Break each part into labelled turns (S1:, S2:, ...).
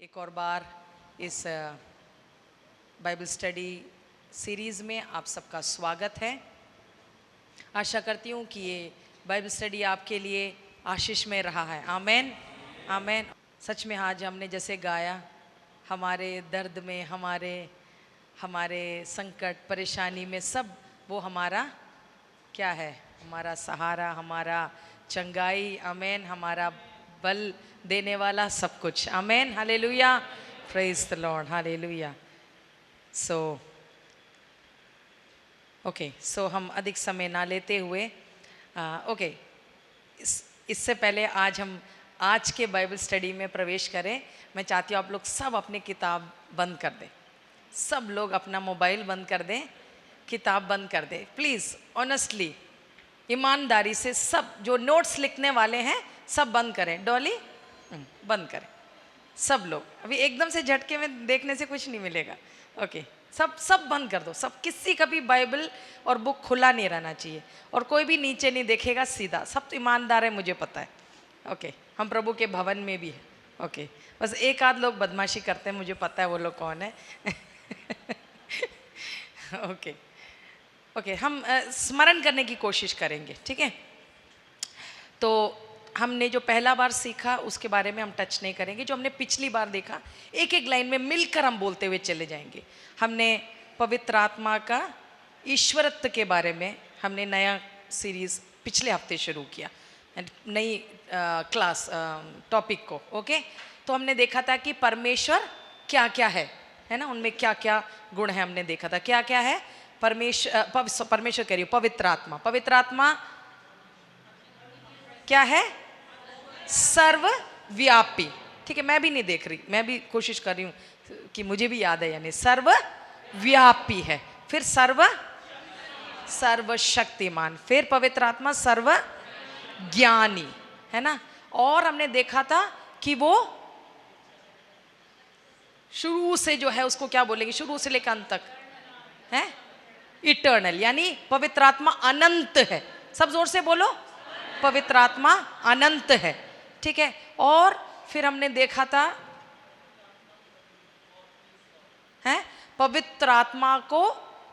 S1: एक और बार इस बाइबल स्टडी सीरीज़ में आप सबका स्वागत है। आशा करती हूँ कि ये बाइबल स्टडी आपके लिए आशीष में रहा है। आमेन आमेन। सच में आज हमने जैसे गाया, हमारे दर्द में, हमारे संकट परेशानी में सब वो हमारा क्या है, हमारा सहारा, हमारा चंगाई। आमेन। हमारा बल देने वाला सब कुछ। Amen. Hallelujah. Praise the Lord. Hallelujah. So हम अधिक समय ना लेते हुए इससे पहले हम आज के बाइबल स्टडी में प्रवेश करें। मैं चाहती हूँ आप लोग सब अपनी किताब बंद कर दें, सब लोग अपना मोबाइल बंद कर दें, किताब बंद कर दें प्लीज़। ऑनेस्टली, ईमानदारी से सब जो नोट्स लिखने वाले हैं सब बंद करें। डॉली बंद करें सब लोग। अभी एकदम से झटके में देखने से कुछ नहीं मिलेगा। ओके, सब बंद कर दो। सब, किसी का भी बाइबल और बुक खुला नहीं रहना चाहिए और कोई भी नीचे नहीं देखेगा, सीधा। सब तो ईमानदार है, मुझे पता है। ओके, हम प्रभु के भवन में भी है। ओके, बस एक आध लोग बदमाशी करते हैं, मुझे पता है वो लोग कौन है। ओके, हम स्मरण करने की कोशिश करेंगे, ठीक है। तो हमने जो पहला बार सीखा उसके बारे में हम टच नहीं करेंगे। जो हमने पिछली बार देखा, एक एक लाइन में मिलकर हम बोलते हुए चले जाएंगे। हमने पवित्र आत्मा का ईश्वरत्व के बारे में हमने नया सीरीज पिछले हफ्ते शुरू किया, नई क्लास टॉपिक को। ओके, तो हमने देखा था कि परमेश्वर क्या क्या है ना, उनमें क्या क्या गुण है हमने देखा था। क्या क्या है? परमेश्वर कह रही हूँ, पवित्र आत्मा क्या है? सर्वव्यापी। ठीक है, मैं भी नहीं देख रही, मैं भी कोशिश कर रही हूँ कि मुझे भी याद है। यानी सर्वव्यापी है, फिर सर्वशक्तिमान, फिर पवित्र आत्मा सर्वज्ञानी है ना। और हमने देखा था कि वो शुरू से जो है उसको क्या बोलेंगे, शुरू से लेकर अंत तक है, इटर्नल। यानी पवित्र आत्मा अनंत है। सब जोर से बोलो, पवित्र आत्मा अनंत है। ठीक है, और फिर हमने देखा था पवित्र आत्मा को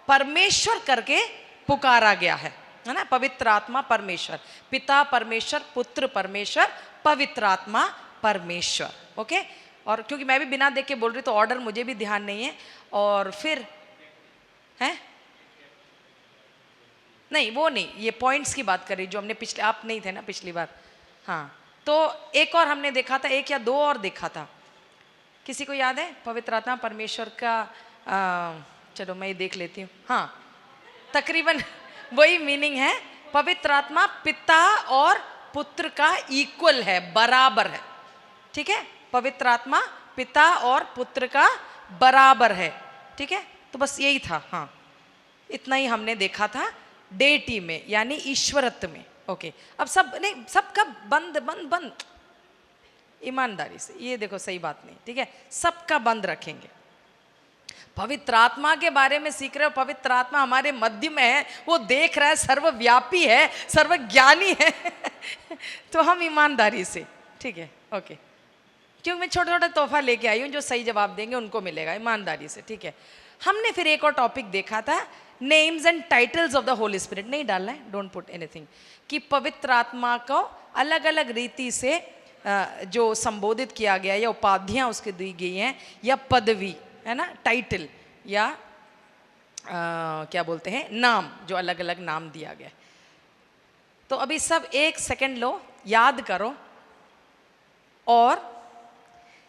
S1: परमेश्वर करके पुकारा गया है ना। पवित्र आत्मा परमेश्वर, पिता परमेश्वर, पुत्र परमेश्वर, पवित्र आत्मा परमेश्वर। ओके, और क्योंकि मैं भी बिना देख के बोल रही तो ऑर्डर मुझे भी ध्यान नहीं है। और फिर नहीं, वो नहीं, ये पॉइंट्स की बात कर रही जो हमने पिछले, आप नहीं थे ना पिछली बार। हाँ, तो एक और हमने देखा था, एक या दो और देखा था, किसी को याद है? पवित्र आत्मा परमेश्वर का चलो मैं ये देख लेती हूँ। हाँ, तकरीबन वही मीनिंग है। पवित्र आत्मा पिता और पुत्र का इक्वल है, बराबर है। ठीक है, पवित्र आत्मा पिता और पुत्र का बराबर है। ठीक है, तो बस यही था। हाँ, इतना ही हमने देखा था डेटी में, यानी ईश्वरत्व में। ओके, अब सब नहीं, सबका बंद बंद बंद, ईमानदारी से ये देखो, सही बात नहीं। ठीक है, सबका बंद रखेंगे। पवित्र आत्मा के बारे में सीख रहे हो, पवित्र आत्मा हमारे मध्य में है, वो देख रहा है, सर्वव्यापी है, सर्वज्ञानी है। तो हम ईमानदारी से, ठीक है। ओके, क्योंकि मैं छोटा छोटा तोहफा लेके आई हूँ, जो सही जवाब देंगे उनको मिलेगा, ईमानदारी से। ठीक है, हमने फिर एक और टॉपिक देखा था, names and titles of the Holi spirit. नहीं डालना है, डोंट पुट एनीथिंग। कि पवित्र आत्मा को अलग अलग रीति से जो संबोधित किया गया, या उपाधियां उसके दी गई हैं, या पदवी है ना, टाइटल, या क्या बोलते हैं, नाम, जो अलग अलग नाम दिया गया। तो अभी सब एक सेकंड लो, याद करो, और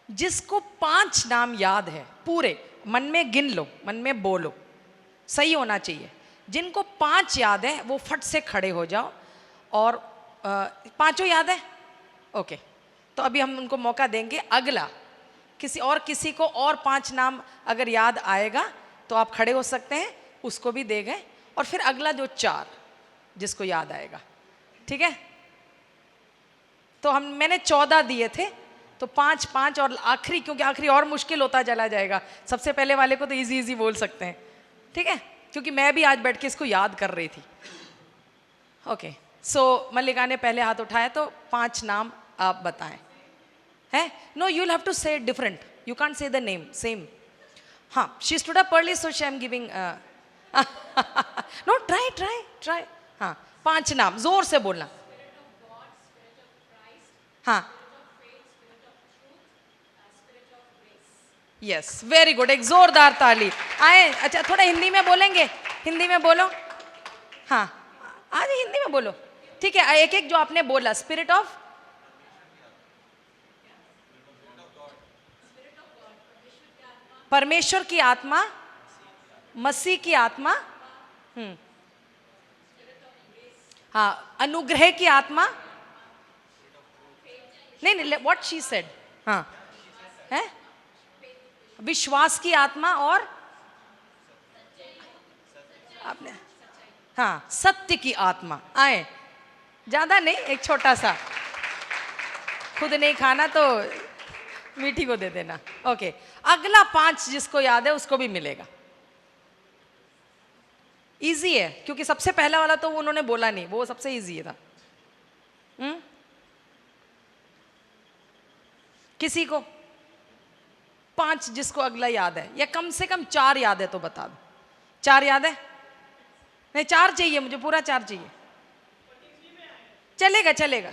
S1: जिसको 5 नाम याद है पूरे मन में गिन लो, मन में बोलो, सही होना चाहिए। जिनको 5 याद है वो फट से खड़े हो जाओ। और 5 याद है? ओके, तो अभी हम उनको मौका देंगे। अगला किसी को और 5 नाम अगर याद आएगा तो आप खड़े हो सकते हैं, उसको भी दे गए। और फिर अगला जो 4 जिसको याद आएगा, ठीक है। तो मैंने 14 दिए थे, तो 5 और आखिरी, क्योंकि आखिरी और मुश्किल होता चला जाएगा। सबसे पहले वाले को तो इजी बोल सकते हैं, ठीक है, क्योंकि मैं भी आज बैठ के इसको याद कर रही थी। ओके, सो मल्लिका ने पहले हाथ उठाया, तो 5 नाम आप बताएं। है no, you will have to say different. You can't say the name. Same. हाँ, she stood up early, so I'm giving. No, try. हाँ, 5 नाम जोर से बोलना. हाँ. Yes, very good. एक जोरदार ताली. आए. अच्छा, थोड़ा हिंदी में बोलेंगे. हिंदी में बोलो. हाँ, आज हिंदी में बोलो. ठीक है, एक एक जो आपने बोला. स्पिरिट ऑफ, परमेश्वर की आत्मा, मसीह की आत्मा. हाँ, अनुग्रह की आत्मा. नहीं, व्हाट शी सेड. हाँ, है विश्वास की आत्मा और आपने, हाँ, सत्य की आत्मा. आए, ज्यादा नहीं, एक छोटा सा. खुद नहीं खाना तो मीठी को दे देना. ओके, अगला 5 जिसको याद है उसको भी मिलेगा. इजी है क्योंकि सबसे पहला वाला तो उन्होंने बोला नहीं, वो सबसे इजी था. किसी को 5 जिसको अगला याद है, या कम से कम 4 याद है तो बता दो. 4 याद है? नहीं, 4 चाहिए मुझे, पूरा 4 चाहिए. चलेगा.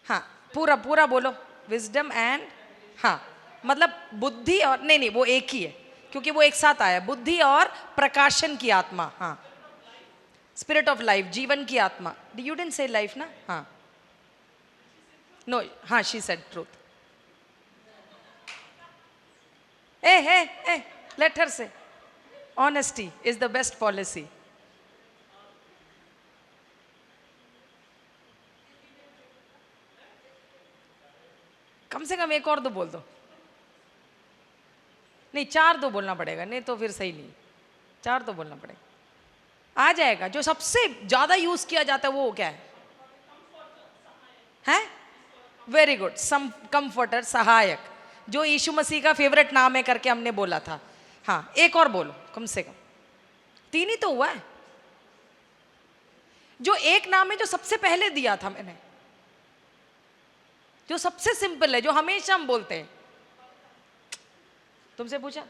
S1: हाँ, पूरा बोलो. विजडम एंड, हाँ, मतलब बुद्धि और, नहीं वो एक ही है क्योंकि वो एक साथ आया. बुद्धि और प्रकाशन की आत्मा. हाँ, स्पिरिट ऑफ लाइफ, जीवन की आत्मा. यू डिडंट से लाइफ ना. हाँ, नो, हाँ, she said truth. A let her say. Honesty is the best policy. कम से कम एक और 2 बोल दो. नहीं, 4 2 बोलना पड़ेगा, नहीं तो फिर सही नहीं. 4 तो बोलना पड़ेगा. आ जाएगा. जो सबसे ज्यादा यूज किया जाता है वो क्या है? हैं? Very good. सम कंफर्टर, सहायक, जो यीशु मसीह का फेवरेट नाम है करके हमने बोला था. हाँ, एक और बोलो कम से कम. 3 ही तो हुआ है. जो एक नाम है जो सबसे पहले दिया था मैंने, जो सबसे सिंपल है, जो हमेशा हम बोलते हैं. तुमसे पूछा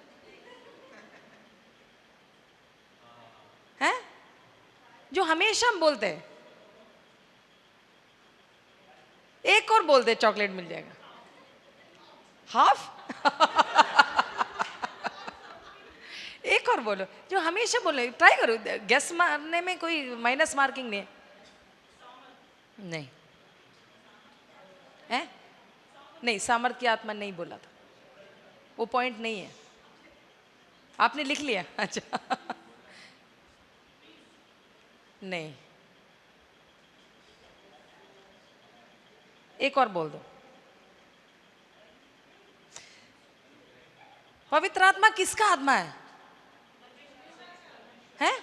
S1: है, जो हमेशा हम बोलते हैं. एक और बोल दे, चॉकलेट मिल जाएगा. हाफ. एक और बोलो जो हमेशा बोले. ट्राई करो, गेस मारने में कोई माइनस मार्किंग नहीं है. नहीं है, नहीं, सामर्थ की आत्मा नहीं बोला था, वो पॉइंट नहीं है. आपने लिख लिया? अच्छा. नहीं, एक और बोल दो. पवित्र आत्मा किसका आत्मा है? हैं?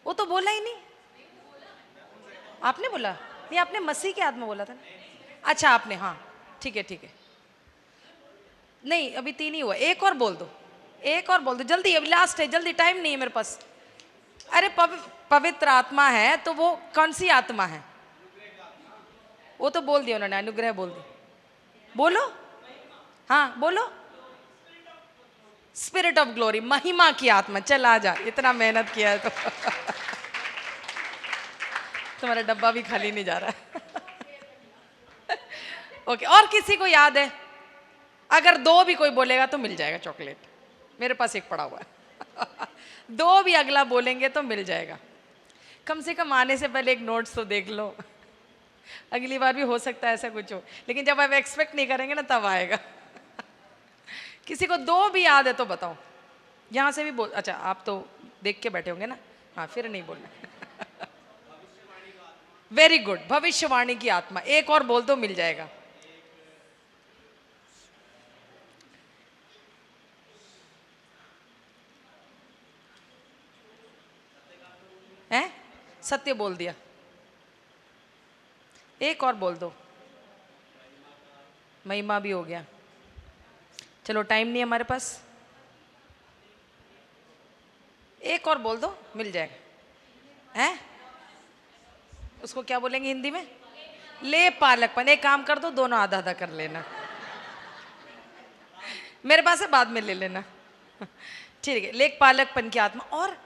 S1: वो तो बोला ही नहीं. आपने बोला नहीं, आपने मसीह की आत्मा बोला था ना. अच्छा, आपने, हाँ, ठीक है. नहीं, अभी 3 ही हुआ. एक और बोल दो, जल्दी, अभी लास्ट है, जल्दी, टाइम नहीं है मेरे पास. अरे पवित्र आत्मा है तो वो कौन सी आत्मा है? वो तो बोल दिया उन्होंने, अनुग्रह बोल दी. बोलो. हाँ, बोलो. स्पिरिट ऑफ ग्लोरी, महिमा की आत्मा. चल आ जा, इतना मेहनत किया है तो. तुम्हारा डब्बा भी खाली नहीं जा रहा है. ओके, और किसी को याद है? अगर 2 भी कोई बोलेगा तो मिल जाएगा चॉकलेट. मेरे पास एक पड़ा हुआ है. 2 भी अगला बोलेंगे तो मिल जाएगा. कम से कम आने से पहले एक नोट्स तो देख लो. अगली बार भी हो सकता है ऐसा कुछ हो, लेकिन जब आप एक्सपेक्ट नहीं करेंगे ना तब आएगा. किसी को 2 भी याद है तो बताओ. यहाँ से भी बोल. अच्छा, आप तो देख के बैठे होंगे ना. हाँ, फिर नहीं बोलना. Very good. भविष्यवाणी की आत्मा. एक और बोल दो, मिल जाएगा. हैं? सत्य बोल दिया. एक और बोल दो. महिमा भी हो गया. चलो, टाइम नहीं है हमारे पास. एक और बोल दो, मिल जाएगा. हैं? उसको क्या बोलेंगे हिंदी में? ले पालकपन, एक काम कर दो, दोनों आधा आधा कर लेना, मेरे पास है, बाद में ले लेना। ठीक है, लेख पालकपन की आत्मा और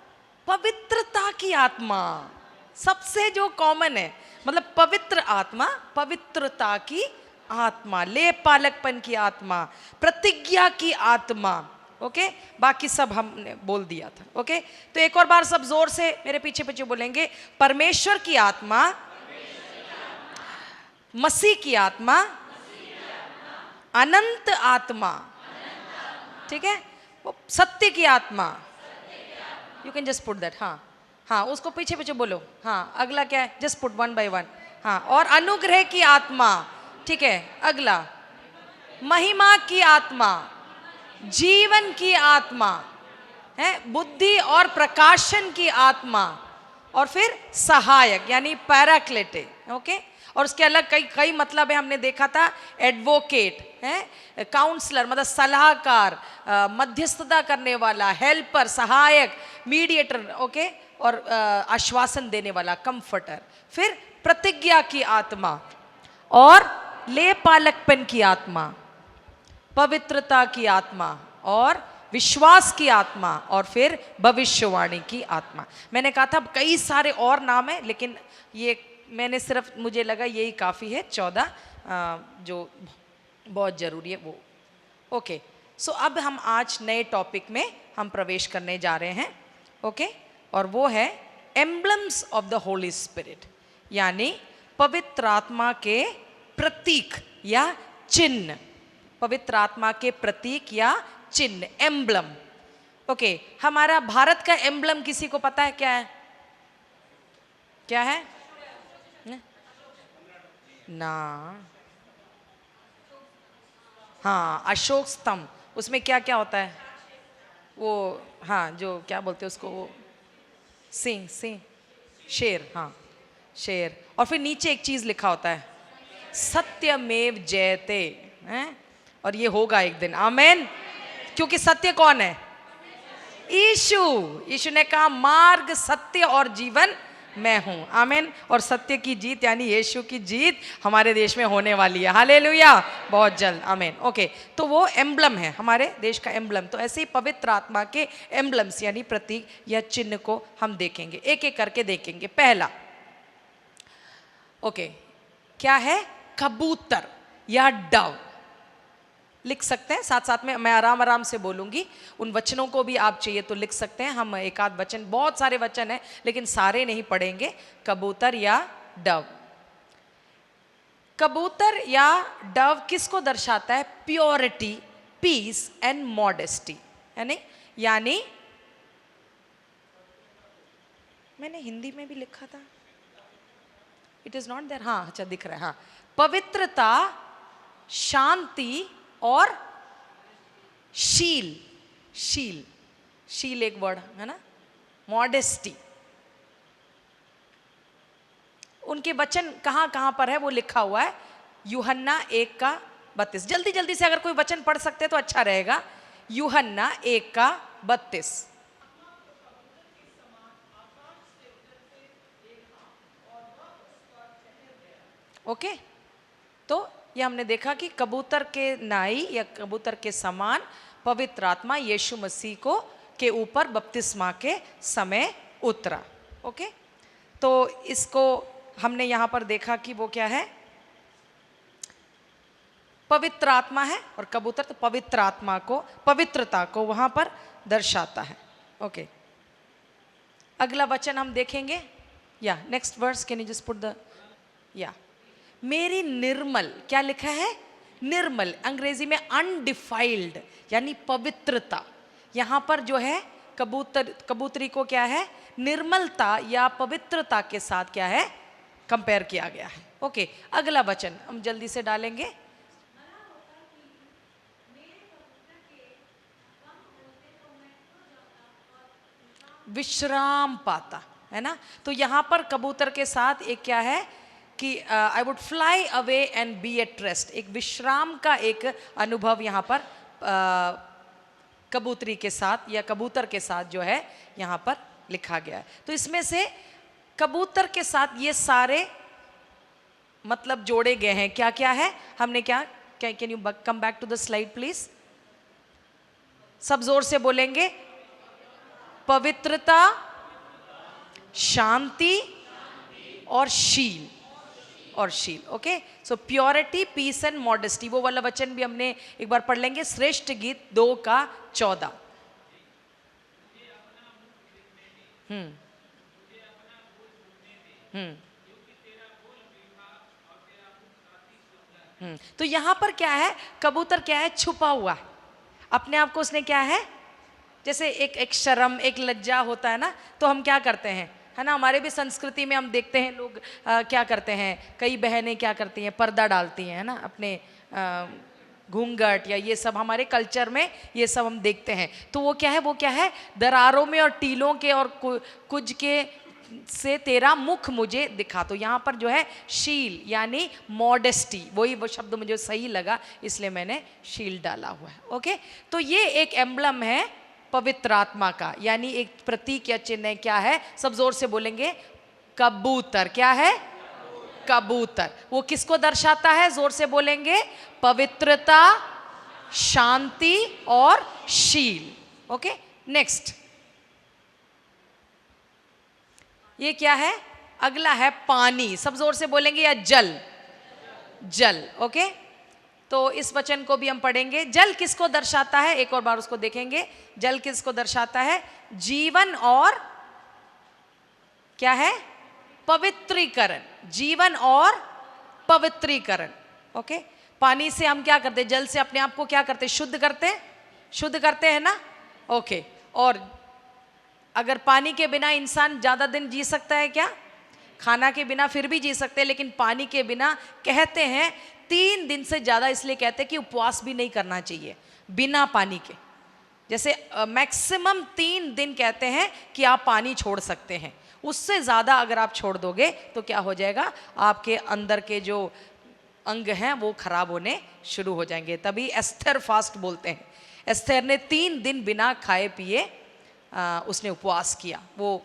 S1: पवित्रता की आत्मा, सबसे जो कॉमन है, मतलब पवित्र आत्मा, पवित्रता की आत्मा, ले पालकपन की आत्मा, प्रतिज्ञा की आत्मा। ओके, बाकी सब हमने बोल दिया था। ओके, तो एक और बार सब जोर से मेरे पीछे पीछे बोलेंगे, परमेश्वर की आत्मा, मसीह की आत्मा, अनंत आत्मा, ठीक है, वो सत्य की आत्मा, you can just put that, हाँ हाँ, उसको पीछे पीछे बोलो। हाँ, अगला क्या है, just put one by one. हाँ, और अनुग्रह की आत्मा, ठीक है, अगला महिमा की आत्मा, जीवन की आत्मा है, बुद्धि और प्रकाशन की आत्मा, और फिर सहायक यानी पैराक्लेटे। ओके, और उसके अलग कई कई मतलब है, हमने देखा था, एडवोकेट है, काउंसलर मतलब सलाहकार, मध्यस्थता करने वाला, हेल्पर सहायक, मीडिएटर, ओके, और आश्वासन देने वाला कंफर्टर, फिर प्रतिज्ञा की आत्मा और ले पालकपन की आत्मा, पवित्रता की आत्मा और विश्वास की आत्मा, और फिर भविष्यवाणी की आत्मा। मैंने कहा था कई सारे और नाम है, लेकिन ये मैंने सिर्फ, मुझे लगा यही काफ़ी है, 14 जो बहुत ज़रूरी है वो। ओके, सो अब हम आज नए टॉपिक में हम प्रवेश करने जा रहे हैं। ओके, और वो है emblems of the Holi spirit, यानी पवित्र आत्मा के प्रतीक या चिन्ह, पवित्र आत्मा के प्रतीक या चिन्ह, एम्बलम। ओके, हमारा भारत का एम्बलम किसी को पता है क्या है? क्या है ना? हाँ, अशोक स्तंभ, उसमें क्या क्या होता है वो? हाँ, जो क्या बोलते हैं उसको, वो सिंह, सिंह, शेर, हाँ शेर, और फिर नीचे एक चीज लिखा होता है, सत्यमेव जयते, हैं? और ये होगा एक दिन, आमेन। क्योंकि सत्य कौन है? यीशु। यीशु ने कहा मार्ग, सत्य और जीवन मैं हूं, आमेन। और सत्य की जीत यानी यीशु की जीत हमारे देश में होने वाली है, हालेलुया, बहुत जल्द, आमेन। ओके, तो वो एम्बलम है, हमारे देश का एम्बलम। तो ऐसे ही पवित्र आत्मा के एम्बलम्स यानी प्रतीक या चिन्ह को हम देखेंगे, एक एक करके देखेंगे। पहला, ओके, क्या है? कबूतर या डव। लिख सकते हैं साथ साथ में, मैं आराम आराम से बोलूंगी, उन वचनों को भी आप चाहिए तो लिख सकते हैं। हम एक आध वचन, बहुत सारे वचन हैं लेकिन सारे नहीं पढ़ेंगे। कबूतर या डव। कबूतर या डव किसको दर्शाता है? प्योरिटी, पीस एंड मॉडेस्टी, यानी मैंने हिंदी में भी लिखा था, इट इज नॉट देयर, हाँ अच्छा दिख रहा है, हाँ, पवित्रता, शांति और शील। शील, शील एक वर्ड है ना, मॉडेस्टी। उनके वचन कहां कहां पर है वो लिखा हुआ है, यूहन्ना 1:32। जल्दी जल्दी से अगर कोई वचन पढ़ सकते तो अच्छा रहेगा। यूहन्ना 1:32। ओके, तो ये हमने देखा कि कबूतर के नाई या कबूतर के समान पवित्र आत्मा यीशु मसीह को के ऊपर बपतिस्मा के समय उतरा। ओके, तो इसको हमने यहाँ पर देखा कि वो क्या है? पवित्र आत्मा है, और कबूतर तो पवित्र आत्मा को, पवित्रता को वहाँ पर दर्शाता है। ओके, अगला वचन हम देखेंगे, या next verse, can you just put the, या मेरी निर्मल, क्या लिखा है? निर्मल, अंग्रेजी में अनडिफाइल्ड यानी पवित्रता। यहां पर जो है कबूतरी को क्या है? निर्मलता या पवित्रता के साथ क्या है? कंपेयर किया गया है। ओके, अगला वचन हम जल्दी से डालेंगे। विश्राम पाता, है ना? तो यहां पर कबूतर के साथ एक क्या है कि I would fly away and be at rest, एक विश्राम का एक अनुभव यहाँ पर कबूतरी के साथ या कबूतर के साथ जो है यहाँ पर लिखा गया है। तो इसमें से कबूतर के साथ ये सारे मतलब जोड़े गए हैं। क्या क्या है, हमने क्या, can you come back to the slide please. सब जोर से बोलेंगे, पवित्रता, शांति और शील, और शील। Okay, so purity, peace and modesty, वो वाला वचन भी हमने एक बार पढ़ लेंगे, श्रेष्ठ गीत 2:14। तो यहां पर क्या है, कबूतर क्या है, छुपा हुआ है अपने आप को, उसने क्या है, जैसे एक शर्म, एक लज्जा होता है ना, तो हम क्या करते हैं, है ना, हमारे भी संस्कृति में हम देखते हैं लोग क्या करते हैं, कई बहनें क्या करती हैं, पर्दा डालती हैं, है ना, अपने घूंघट या ये सब हमारे कल्चर में ये सब हम देखते हैं। तो वो क्या है, वो क्या है, दरारों में और टीलों के और कुछ के से तेरा मुख मुझे दिखा। तो यहाँ पर जो है शील यानी मॉडेस्टी, वही वो शब्द मुझे सही लगा इसलिए मैंने शील डाला हुआ है। ओके, तो ये एक एम्बलम है पवित्र आत्मा का, यानी एक प्रतीक या चिन्ह है। क्या है, सब जोर से बोलेंगे, कबूतर। क्या है, कबूतर। वो किसको दर्शाता है, जोर से बोलेंगे, पवित्रता, शांति और शील। ओके, नेक्स्ट, ये क्या है, अगला है पानी। सब जोर से बोलेंगे, या जल, जल। ओके, तो इस वचन को भी हम पढ़ेंगे। जल किसको दर्शाता है, एक और बार उसको देखेंगे। जल किसको दर्शाता है, जीवन और क्या है, पवित्रीकरण, जीवन और पवित्रीकरण। ओके, पानी से हम क्या करते हैं, जल से अपने आप को क्या करते हैं, शुद्ध करते हैं, शुद्ध करते हैं ना। ओके, और अगर पानी के बिना इंसान ज्यादा दिन जी सकता है क्या, खाना के बिना फिर भी जी सकते हैं, लेकिन पानी के बिना कहते हैं 3 दिन से ज्यादा, इसलिए कहते हैं कि उपवास भी नहीं करना चाहिए बिना पानी के। जैसे मैक्सिमम 3 दिन कहते हैं कि आप पानी छोड़ सकते हैं, उससे ज्यादा अगर आप छोड़ दोगे तो क्या हो जाएगा, आपके अंदर के जो अंग हैं वो खराब होने शुरू हो जाएंगे। तभी एस्थर फास्ट बोलते हैं। एस्थर ने 3 दिन बिना खाए पिए उसने उपवास किया। वो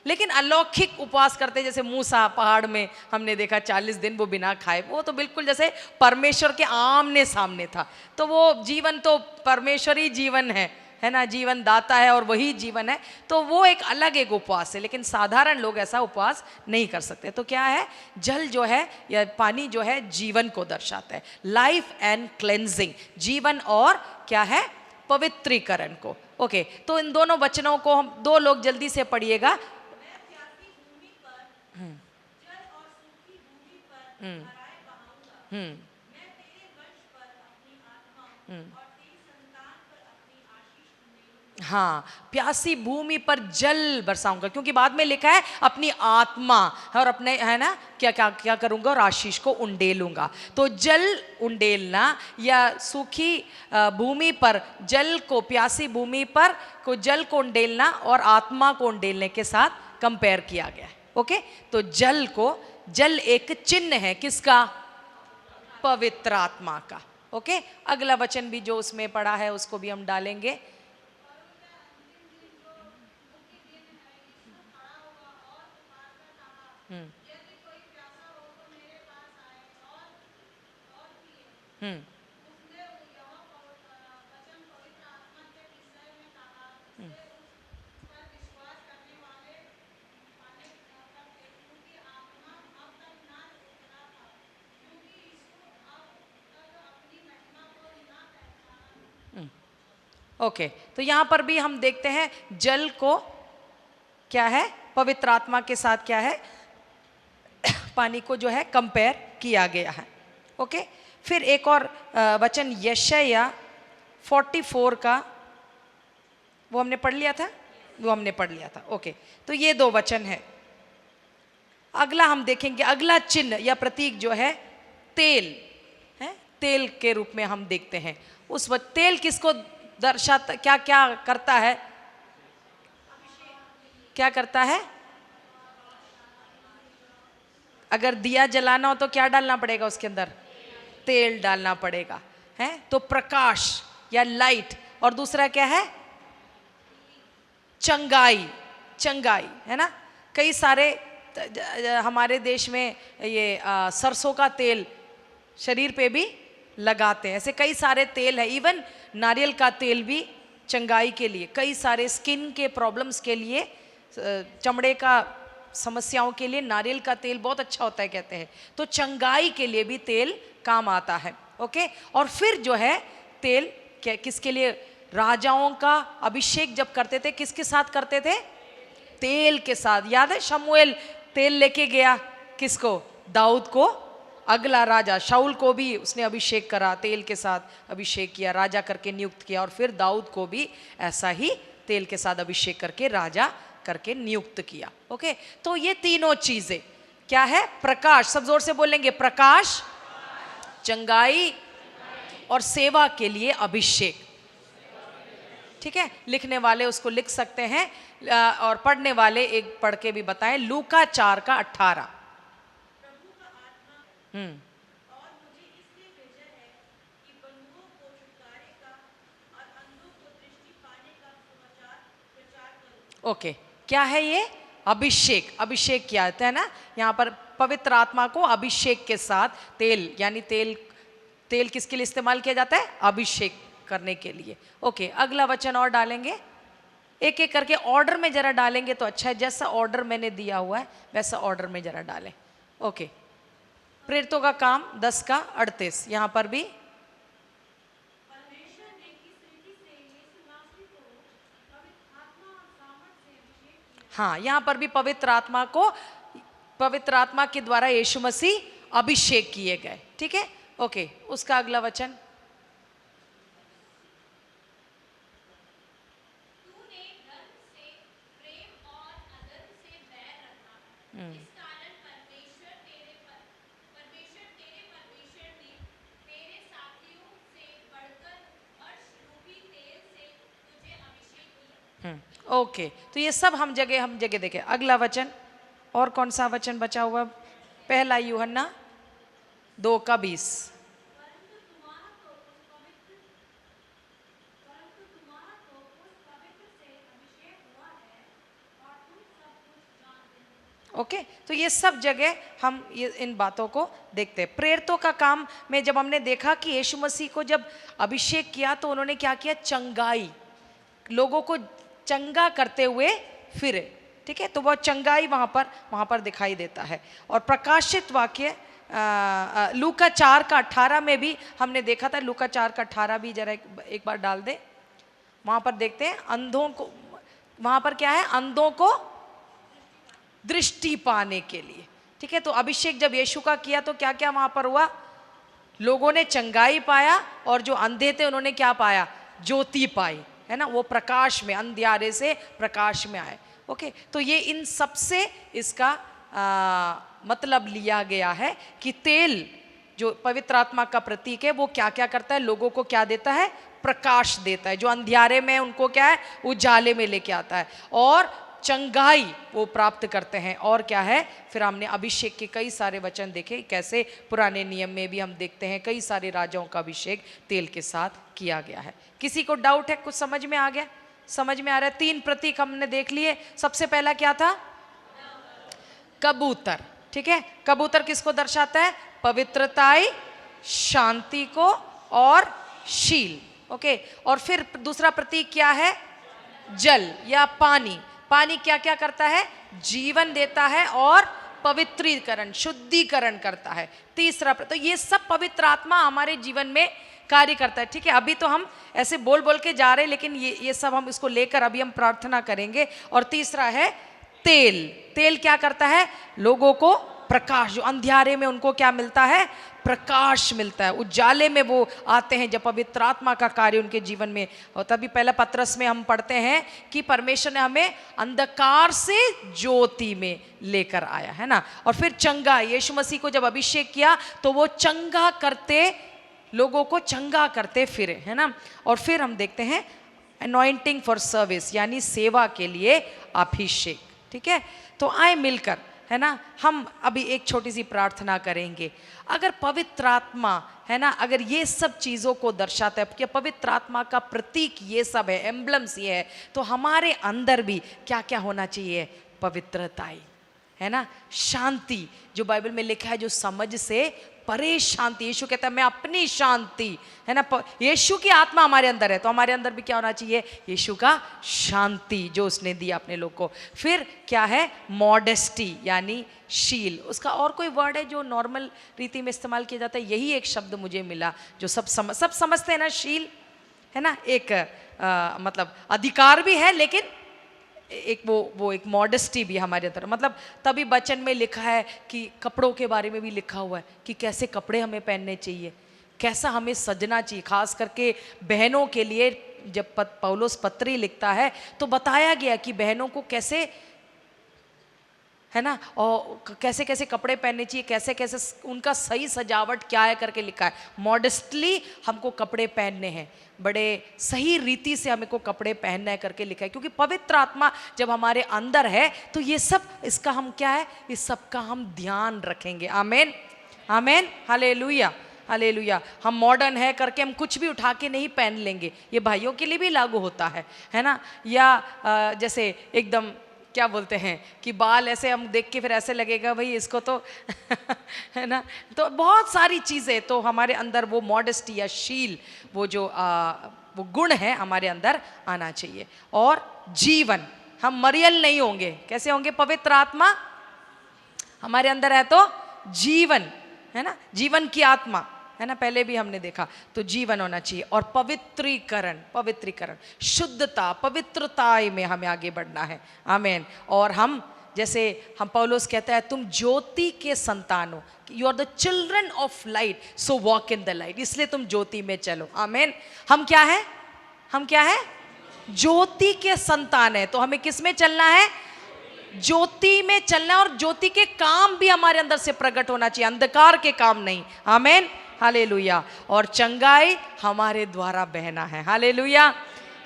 S1: लेकिन अलौकिक उपवास करते, जैसे मूसा पहाड़ में हमने देखा 40 दिन वो बिना खाए, वो तो बिल्कुल जैसे परमेश्वर के आमने सामने था। तो वो जीवन तो परमेश्वरी जीवन है ना, जीवन दाता है और वही जीवन है, तो वो एक अलग एक उपवास है। लेकिन साधारण लोग ऐसा उपवास नहीं कर सकते। तो क्या है, जल जो है या पानी जो है जीवन को दर्शाता है, लाइफ एंड क्लेंजिंग, जीवन और क्या है, पवित्रीकरण को। ओके, तो इन दोनों वचनों को हम 2 लोग जल्दी से पढ़िएगा। हाँ, प्यासी भूमि पर जल बरसाऊंगा, क्योंकि बाद में लिखा है अपनी आत्मा और अपने, है ना, क्या क्या क्या करूंगा, और आशीष को उंडेलूंगा। तो जल उंडेलना या सूखी भूमि पर जल को, प्यासी भूमि पर को जल को उंडेलना और आत्मा को उंडेलने के साथ कंपेयर किया गया है। ओके, तो जल को, जल एक चिन्ह है किसका, पवित्र आत्मा का। ओके, अगला वचन भी जो उसमें पढ़ा है उसको भी हम डालेंगे। ओके, तो यहां पर भी हम देखते हैं जल को क्या है, पवित्र आत्मा के साथ क्या है, पानी को जो है कंपेयर किया गया है। ओके, फिर एक और वचन यशायाह 44 का, वो हमने पढ़ लिया था, वो हमने पढ़ लिया था। ओके, तो ये 2 वचन है। अगला हम देखेंगे, अगला चिन्ह या प्रतीक जो है तेल है, तेल के रूप में हम देखते हैं। उस तेल किसको दर्शाता, क्या क्या करता है, क्या करता है, अगर दिया जलाना हो तो क्या डालना पड़ेगा उसके अंदर, तेल डालना पड़ेगा, है। तो प्रकाश या लाइट, और दूसरा क्या है, चंगाई, चंगाई, है ना। कई सारे हमारे देश में ये सरसों का तेल शरीर पे भी लगाते हैं। ऐसे कई सारे तेल है, इवन नारियल का तेल भी चंगाई के लिए, कई सारे स्किन के प्रॉब्लम्स के लिए, चमड़े का समस्याओं के लिए नारियल का तेल बहुत अच्छा होता है कहते हैं। तो चंगाई के लिए भी तेल काम आता है। ओके, और फिर जो है तेल किसके लिए? राजाओं का अभिषेक जब करते थे किसके साथ करते थे? तेल के साथ। याद है शमूएल तेल लेके गया किसको? दाऊद को। अगला राजा शाऊल को भी उसने अभिषेक करा, तेल के साथ अभिषेक किया, राजा करके नियुक्त किया। और फिर दाऊद को भी ऐसा ही तेल के साथ अभिषेक करके राजा करके नियुक्त किया। ओके, तो ये तीनों चीजें क्या है? प्रकाश, सब जोर से बोलेंगे, प्रकाश, चंगाई और सेवा के लिए अभिषेक। ठीक है, लिखने वाले उसको लिख सकते हैं और पढ़ने वाले एक पढ़ के भी बताएं। लूका 4:18। ओके, क्या है ये? अभिषेक। अभिषेक क्या होता है ना, यहाँ पर पवित्र आत्मा को अभिषेक के साथ तेल, यानी तेल किसके लिए इस्तेमाल किया जाता है? अभिषेक करने के लिए। ओके, अगला वचन और डालेंगे, एक एक करके ऑर्डर में जरा डालेंगे तो अच्छा है। जैसा ऑर्डर मैंने दिया हुआ है वैसा ऑर्डर में जरा डालें। ओके, प्रेरितों का काम 10:38, यहाँ पर भी हाँ, यहाँ पर भी पवित्र आत्मा को, पवित्र आत्मा के द्वारा यीशु मसीह अभिषेक किए गए। ठीक है, ओके, उसका अगला वचन, ओके, तो ये सब हम जगह देखें। अगला वचन, और कौन सा वचन बचा हुआ? पहला यूहन्ना 2:20। ओके, तो ये सब जगह हम ये इन बातों को देखते हैं। प्रेरितों का काम में जब हमने देखा कि यीशु मसीह को जब अभिषेक किया तो उन्होंने क्या किया? चंगाई, लोगों को चंगा करते हुए फिरे। ठीक है, तो वह चंगाई वहाँ पर दिखाई देता है। और प्रकाशित वाक्य लूका 4:18 में भी हमने देखा था। लूका 4:18 भी जरा एक बार डाल दे। वहाँ पर देखते हैं अंधों को, वहाँ पर क्या है? अंधों को दृष्टि पाने के लिए। ठीक है, तो अभिषेक जब यीशु का किया तो क्या क्या वहाँ पर हुआ? लोगों ने चंगाई पाया और जो अंधे थे उन्होंने क्या पाया? ज्योति पाई, है ना, वो प्रकाश में, अंधियारे से प्रकाश में आए। ओके, तो ये इन सब से इसका मतलब लिया गया है कि तेल जो पवित्र आत्मा का प्रतीक है वो क्या क्या करता है? लोगों को क्या देता है? प्रकाश देता है। जो अंधियारे में उनको क्या है? उजाले में लेके आता है। और चंगाई वो प्राप्त करते हैं। और क्या है? फिर हमने अभिषेक के कई सारे वचन देखे, कैसे पुराने नियम में भी हम देखते हैं कई सारे राजाओं का अभिषेक तेल के साथ किया गया है। किसी को डाउट है? कुछ समझ में आ गया? समझ में आ रहा है? 3 प्रतीक हमने देख लिए। सबसे पहला क्या था? कबूतर। ठीक है, कबूतर किसको दर्शाता है? पवित्रताई, शांति को और शील। ओके, और फिर दूसरा प्रतीक क्या है? जल या पानी। पानी क्या क्या करता है? जीवन देता है और पवित्रीकरण, शुद्धिकरण करता है। तीसरा, तो ये सब पवित्र आत्मा हमारे जीवन में कार्य करता है। ठीक है, अभी तो हम ऐसे बोल बोल के जा रहे हैं, लेकिन ये सब हम इसको लेकर अभी हम प्रार्थना करेंगे। और तीसरा है तेल। तेल क्या करता है? लोगों को प्रकाश, जो अंधियारे में उनको क्या मिलता है? प्रकाश मिलता है। उजाले में वो आते हैं जब पवित्र आत्मा का कार्य उनके जीवन में होता। तभी पहला पत्रस में हम पढ़ते हैं कि परमेश्वर ने हमें अंधकार से ज्योति में लेकर आया, है ना। और फिर चंगा, यीशु मसीह को जब अभिषेक किया तो वो चंगा करते, लोगों को चंगा करते फिरे, है ना। और फिर हम देखते हैं अनॉइंटिंग फॉर सर्विस, यानी सेवा के लिए अभिषेक। ठीक है, तो आए मिलकर, है ना, हम अभी एक छोटी सी प्रार्थना करेंगे। अगर पवित्र आत्मा, है ना, अगर ये सब चीज़ों को दर्शाता है कि पवित्र आत्मा का प्रतीक ये सब है, एम्ब्लम्स ये है, तो हमारे अंदर भी क्या क्या होना चाहिए? पवित्रताई, है ना, शांति जो बाइबल में लिखा है, जो समझ से परे शांति। यीशु कहता है मैं अपनी शांति, है ना, यीशु की आत्मा हमारे अंदर है, तो हमारे अंदर भी क्या होना चाहिए, यीशु का शांति जो उसने दिया अपने लोग को। फिर क्या है, मॉडेस्टी यानी शील। उसका और कोई वर्ड है जो नॉर्मल रीति में इस्तेमाल किया जाता है, यही एक शब्द मुझे मिला जो सब समझते हैं ना, शील, है ना, एक मतलब अधिकार भी है, लेकिन एक वो एक मॉडेस्टी भी हमारे अंदर। मतलब तभी वचन में लिखा है कि कपड़ों के बारे में भी लिखा हुआ है कि कैसे कपड़े हमें पहनने चाहिए, कैसा हमें सजना चाहिए। खास करके बहनों के लिए जब पौलुस पत्री लिखता है तो बताया गया कि बहनों को कैसे, है ना, और कैसे कैसे कपड़े पहनने चाहिए, कैसे कैसे उनका सही सजावट क्या है करके लिखा है। मॉडेस्टली हमको कपड़े पहनने हैं, बड़े सही रीति से हमें को कपड़े पहनना है करके लिखा है, क्योंकि पवित्र आत्मा जब हमारे अंदर है तो ये सब, इसका हम क्या है, इस सब का हम ध्यान रखेंगे। आमेन, आमेन, हालेलुया, हालेलुया। हम मॉडर्न है करके हम कुछ भी उठा के नहीं पहन लेंगे, ये भाइयों के लिए भी लागू होता है ना। या जैसे एकदम क्या बोलते हैं कि बाल ऐसे हम देख के फिर ऐसे लगेगा भाई इसको तो है ना, तो बहुत सारी चीज़ें, तो हमारे अंदर वो मॉडेस्टी या शील, वो जो वो गुण है हमारे अंदर आना चाहिए। और जीवन, हम मरियल नहीं होंगे, कैसे होंगे, पवित्र आत्मा हमारे अंदर है तो जीवन, है ना, जीवन की आत्मा, है ना, पहले भी हमने देखा, तो जीवन होना चाहिए। और पवित्रीकरण, पवित्रीकरण, शुद्धता, पवित्रता में हमें आगे बढ़ना है। आमीन। और हम जैसे हम पौलुस कहता है तुम ज्योति के संतान हो, you are the children of light, so walk in the light, इसलिए तुम ज्योति में चलो। आमीन। हम क्या है, हम क्या है, ज्योति के संतान है, तो हमें किस में चलना है, ज्योति में चलना है। और ज्योति के काम भी हमारे अंदर से प्रकट होना चाहिए, अंधकार के काम नहीं। आमीन, हालेलुया। और चंगाई हमारे द्वारा बहना है, हालेलुया,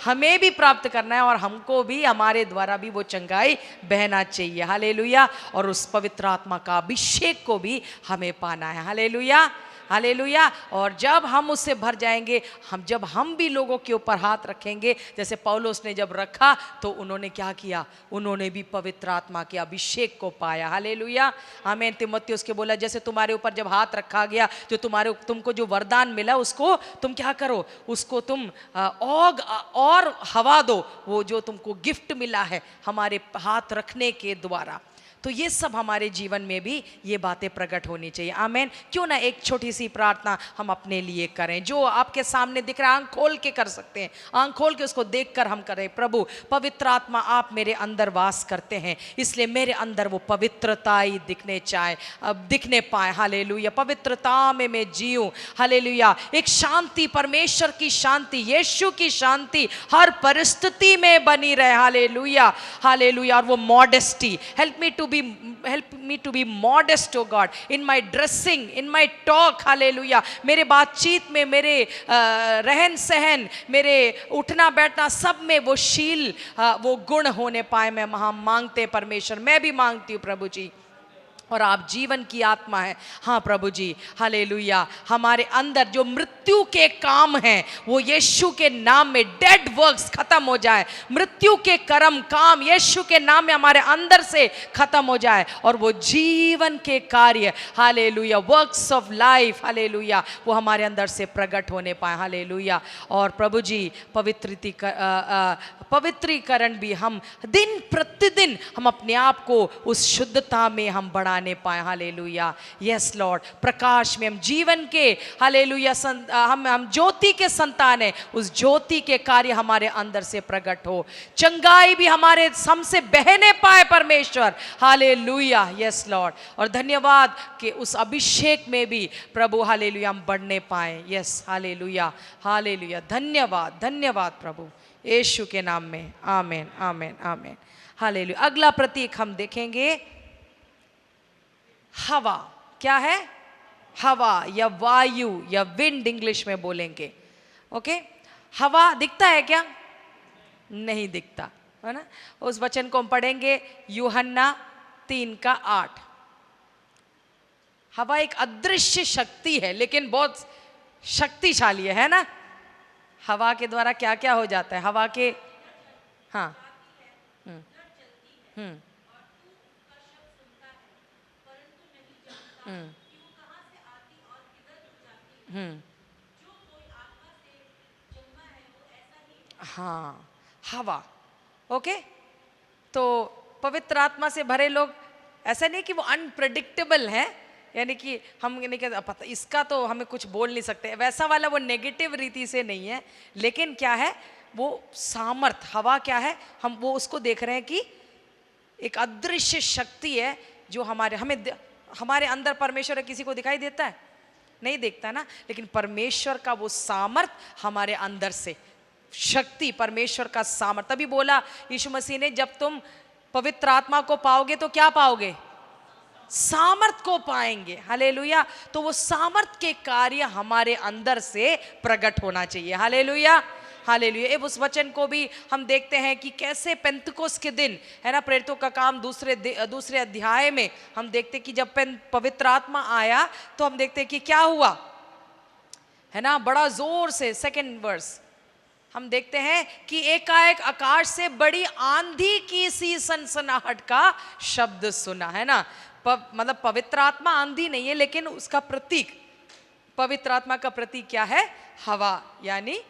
S1: हमें भी प्राप्त करना है और हमको भी हमारे द्वारा भी वो चंगाई बहना चाहिए, हालेलुया। और उस पवित्र आत्मा का अभिषेक को भी हमें पाना है, हालेलुया, हालेलुया। और जब हम उससे भर जाएंगे, जब हम भी लोगों के ऊपर हाथ रखेंगे, जैसे पौलुस ने जब रखा तो उन्होंने क्या किया, उन्होंने भी पवित्र आत्मा के अभिषेक को पाया, हालेलुया। हमें तीमुथियुस के बोला जैसे तुम्हारे ऊपर जब हाथ रखा गया, जो तुमको जो वरदान मिला उसको तुम क्या करो, उसको तुम और हवा दो, वो जो तुमको गिफ्ट मिला है हमारे हाथ रखने के द्वारा। तो ये सब हमारे जीवन में भी ये बातें प्रकट होनी चाहिए। आमीन। क्यों ना एक छोटी सी प्रार्थना हम अपने लिए करें, जो आपके सामने दिख रहा है, आंख खोल के कर सकते हैं, आंख खोल के उसको देखकर हम करें। प्रभु पवित्र आत्मा आप मेरे अंदर वास करते हैं, इसलिए मेरे अंदर वो पवित्रता ही दिखने पाए, हालेलुया। पवित्रता में मैं जीऊं, हालेलुया। एक शांति, परमेश्वर की शांति, यीशु की शांति हर परिस्थिति में बनी रहे, हालेलुया, हालेलुया। और वो modesty, help me to be modest, oh God, in my dressing, in my talk, hallelujah, मेरे बातचीत में, मेरे रहन सहन, मेरे उठना बैठना, सब में वो शील, वो गुण होने पाए। मैं मांगते परमेश्वर, मैं भी मांगती हूँ प्रभु जी। और आप जीवन की आत्मा है, हाँ प्रभु जी, हालेलुया। हमारे अंदर जो मृत्यु के काम हैं वो यीशु के नाम में, डेड वर्क्स खत्म हो जाए, मृत्यु के कर्म काम यीशु के नाम में हमारे अंदर से खत्म हो जाए, और वो जीवन के कार्य, hallelujah, works of life, hallelujah, वो हमारे अंदर से प्रकट होने पाए, हालेलुया। और प्रभु जी पवित्रीकरण भी हम दिन प्रतिदिन हम अपने आप को उस शुद्धता में हम बढ़ाने पाए, हालेलुया। यस लॉर्ड, प्रकाश में हम जीवन के, हालेलुया, हम ज्योति के संतान हैं, उस ज्योति के कार्य हमारे अंदर से प्रकट हो, चंगाई भी हमारे हमसे बहने पाए परमेश्वर, हालेलुया। Yes Lord. और धन्यवाद कि उस अभिषेक में भी प्रभु, हालेलुया, हम बढ़ने पाए। Yes, hallelujah, hallelujah. धन्यवाद, धन्यवाद प्रभु, यीशु के नाम में, आमेन, आमेन, आमेन, हालेलुया। अगला प्रतीक हम देखेंगे, हवा। क्या है, हवा या वायु या विंड इंग्लिश में बोलेंगे। ओके, हवा दिखता है क्या, नहीं दिखता, है ना। उस वचन को हम पढ़ेंगे यूहन्ना 3:8। हवा एक अदृश्य शक्ति है लेकिन बहुत शक्तिशाली है ना। हवा के द्वारा क्या क्या हो जाता है, हवा के, हाँ, हम्म हम्म हाँ, हवा। ओके, तो पवित्र आत्मा से भरे लोग, ऐसा नहीं कि वो अनप्रेडिक्टेबल है, यानी कि हम नहीं कहते पता इसका तो हमें कुछ बोल नहीं सकते, वैसा वाला वो नेगेटिव रीति से नहीं है, लेकिन क्या है वो सामर्थ, हवा क्या है, हम वो उसको देख रहे हैं कि एक अदृश्य शक्ति है जो हमारे अंदर परमेश्वर है, किसी को दिखाई देता है? नहीं देखता ना, लेकिन परमेश्वर का वो सामर्थ हमारे अंदर से, शक्ति, परमेश्वर का सामर्थ। तभी बोला यीशु मसीह ने, जब तुम पवित्र आत्मा को पाओगे तो क्या पाओगे? सामर्थ को पाएंगे। हालेलुया। तो वो सामर्थ के कार्य हमारे अंदर से प्रकट होना चाहिए। Hallelujah, hallelujah. उस वचन को भी हम देखते हैं कि कैसे पेंतकोस्त के दिन, है ना, प्रेरितों का काम दूसरे अध्याय में हम देखते हैं कि जब पवित्र आत्मा आया तो हम देखते हैं कि क्या हुआ, है ना, बड़ा जोर से, सेकंड वर्स हम देखते हैं कि एकाएक आकाश से बड़ी आंधी की सी सनसनाहट का शब्द सुना, है ना। मतलब पवित्र आत्मा आंधी नहीं है, लेकिन उसका प्रतीक, पवित्र आत्मा का प्रतीक क्या है? हवा, यानी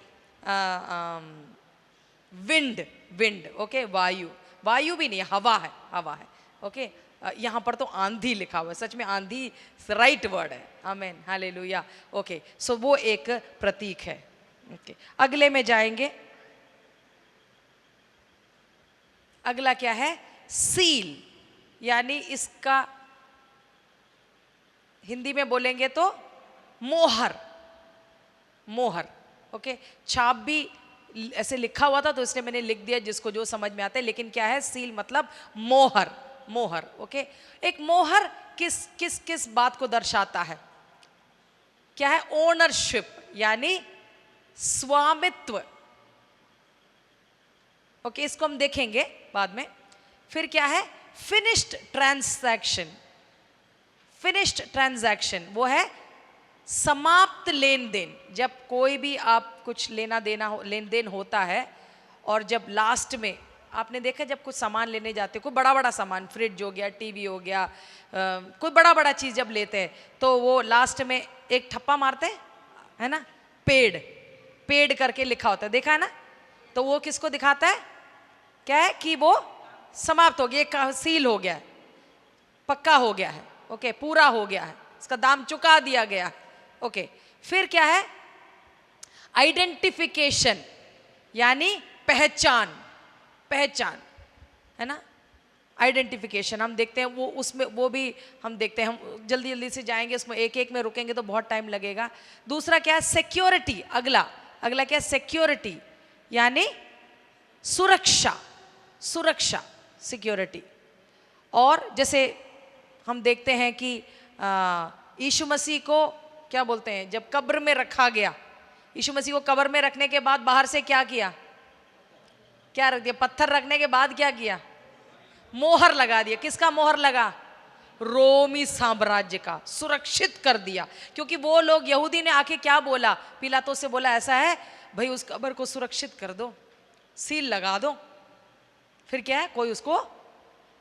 S1: विंड। ओके, वायु भी नहीं, हवा है। ओके, यहाँ पर तो आंधी लिखा हुआ है, सच में आंधी राइट वर्ड है। आमीन, हालेलुया। ओके, सो वो एक प्रतीक है। ओके, अगले में जाएंगे। अगला क्या है? सील, यानी इसका हिंदी में बोलेंगे तो मोहर। ओके, छाप भी ऐसे लिखा हुआ था तो इसलिए मैंने लिख दिया, जिसको जो समझ में आता है, लेकिन क्या है? सील मतलब मोहर। ओके, एक मोहर किस बात को दर्शाता है? क्या है? ओनरशिप, यानी स्वामित्व। ओके, इसको हम देखेंगे बाद में। फिर क्या है? फिनिश्ड ट्रांजैक्शन, वो है समाप्त लेन देन। जब कोई भी आप कुछ लेन देन होता है, और जब लास्ट में आपने देखा, जब कुछ सामान लेने जाते हो, कोई बड़ा सामान, फ्रिज हो गया, टीवी हो गया, कोई बड़ा चीज जब लेते हैं तो वो लास्ट में एक ठप्पा मारते हैं, है ना, पेड करके लिखा होता है, देखा है ना। तो वो किसको दिखाता है? क्या है? कि वो समाप्त हो गया, सील हो गया है, पक्का हो गया है। ओके, पूरा हो गया है, इसका दाम चुका दिया गया है। ओके, फिर क्या है? आइडेंटिफिकेशन, यानी पहचान, है ना। आइडेंटिफिकेशन हम देखते हैं, वो उसमें वो भी हम देखते हैं, हम जल्दी से जाएंगे उसमें, एक में रुकेंगे तो बहुत टाइम लगेगा। दूसरा क्या है? सिक्योरिटी। अगला क्या है? सिक्योरिटी, यानी सुरक्षा, सिक्योरिटी। और जैसे हम देखते हैं कि यीशु मसीह को क्या बोलते हैं, जब कब्र में रखा गया, यीशु मसीह को कब्र में रखने के बाद बाहर से क्या किया? क्या रख दिया? पत्थर रखने के बाद क्या किया? मोहर लगा दिया। किसका मोहर लगा? रोमी साम्राज्य का, सुरक्षित कर दिया। क्योंकि वो लोग, यहूदी ने आके क्या बोला? पिलातोस से बोला, ऐसा है भाई, उस कब्र को सुरक्षित कर दो, सील लगा दो, फिर क्या है, कोई उसको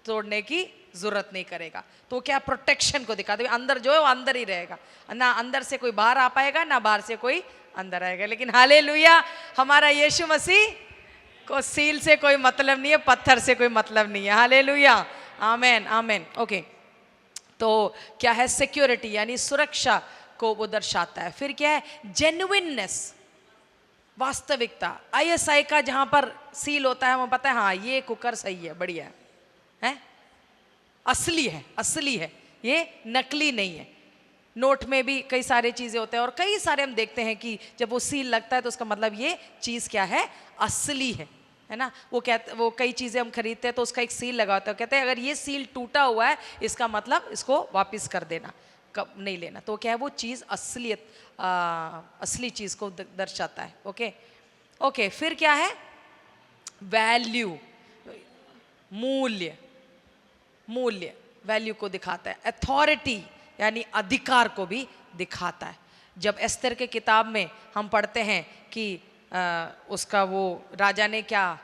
S1: तोड़ने की जरूरत नहीं करेगा। तो क्या? प्रोटेक्शन को दिखाते हुए, अंदर जो है वो अंदर ही रहेगा, ना अंदर से कोई बाहर आ पाएगा, ना बाहर से कोई अंदर आएगा। लेकिन हालेलुया, हमारा यीशु मसीह को सील से कोई मतलब नहीं है, पत्थर से कोई मतलब नहीं है। हालेलुया, आमेन। ओके, तो क्या है? सिक्योरिटी, यानी सुरक्षा को वो दर्शाता है। फिर क्या है? जेन्युइननेस, वास्तविकता। ISI का जहां पर सील होता है, हमें पता है हाँ ये कुकर सही है, बढ़िया है, असली है, ये नकली नहीं है। नोट में भी कई सारे चीजें होते हैं, और कई सारे हम देखते हैं कि जब वो सील लगता है तो उसका मतलब ये चीज क्या है? असली है ना। वो कई चीजें हम खरीदते हैं तो उसका एक सील लगा होता है, कहते हैं अगर ये सील टूटा हुआ है इसका मतलब इसको वापस कर देना, कब नहीं लेना। तो क्या है? वो चीज असली चीज को दर्शाता है। ओके, फिर क्या है? वैल्यू, मूल्य, वैल्यू को दिखाता है। अथॉरिटी, यानी अधिकार को भी दिखाता है। जब एस्तर के किताब में हम पढ़ते हैं कि उसका वो राजा ने क्या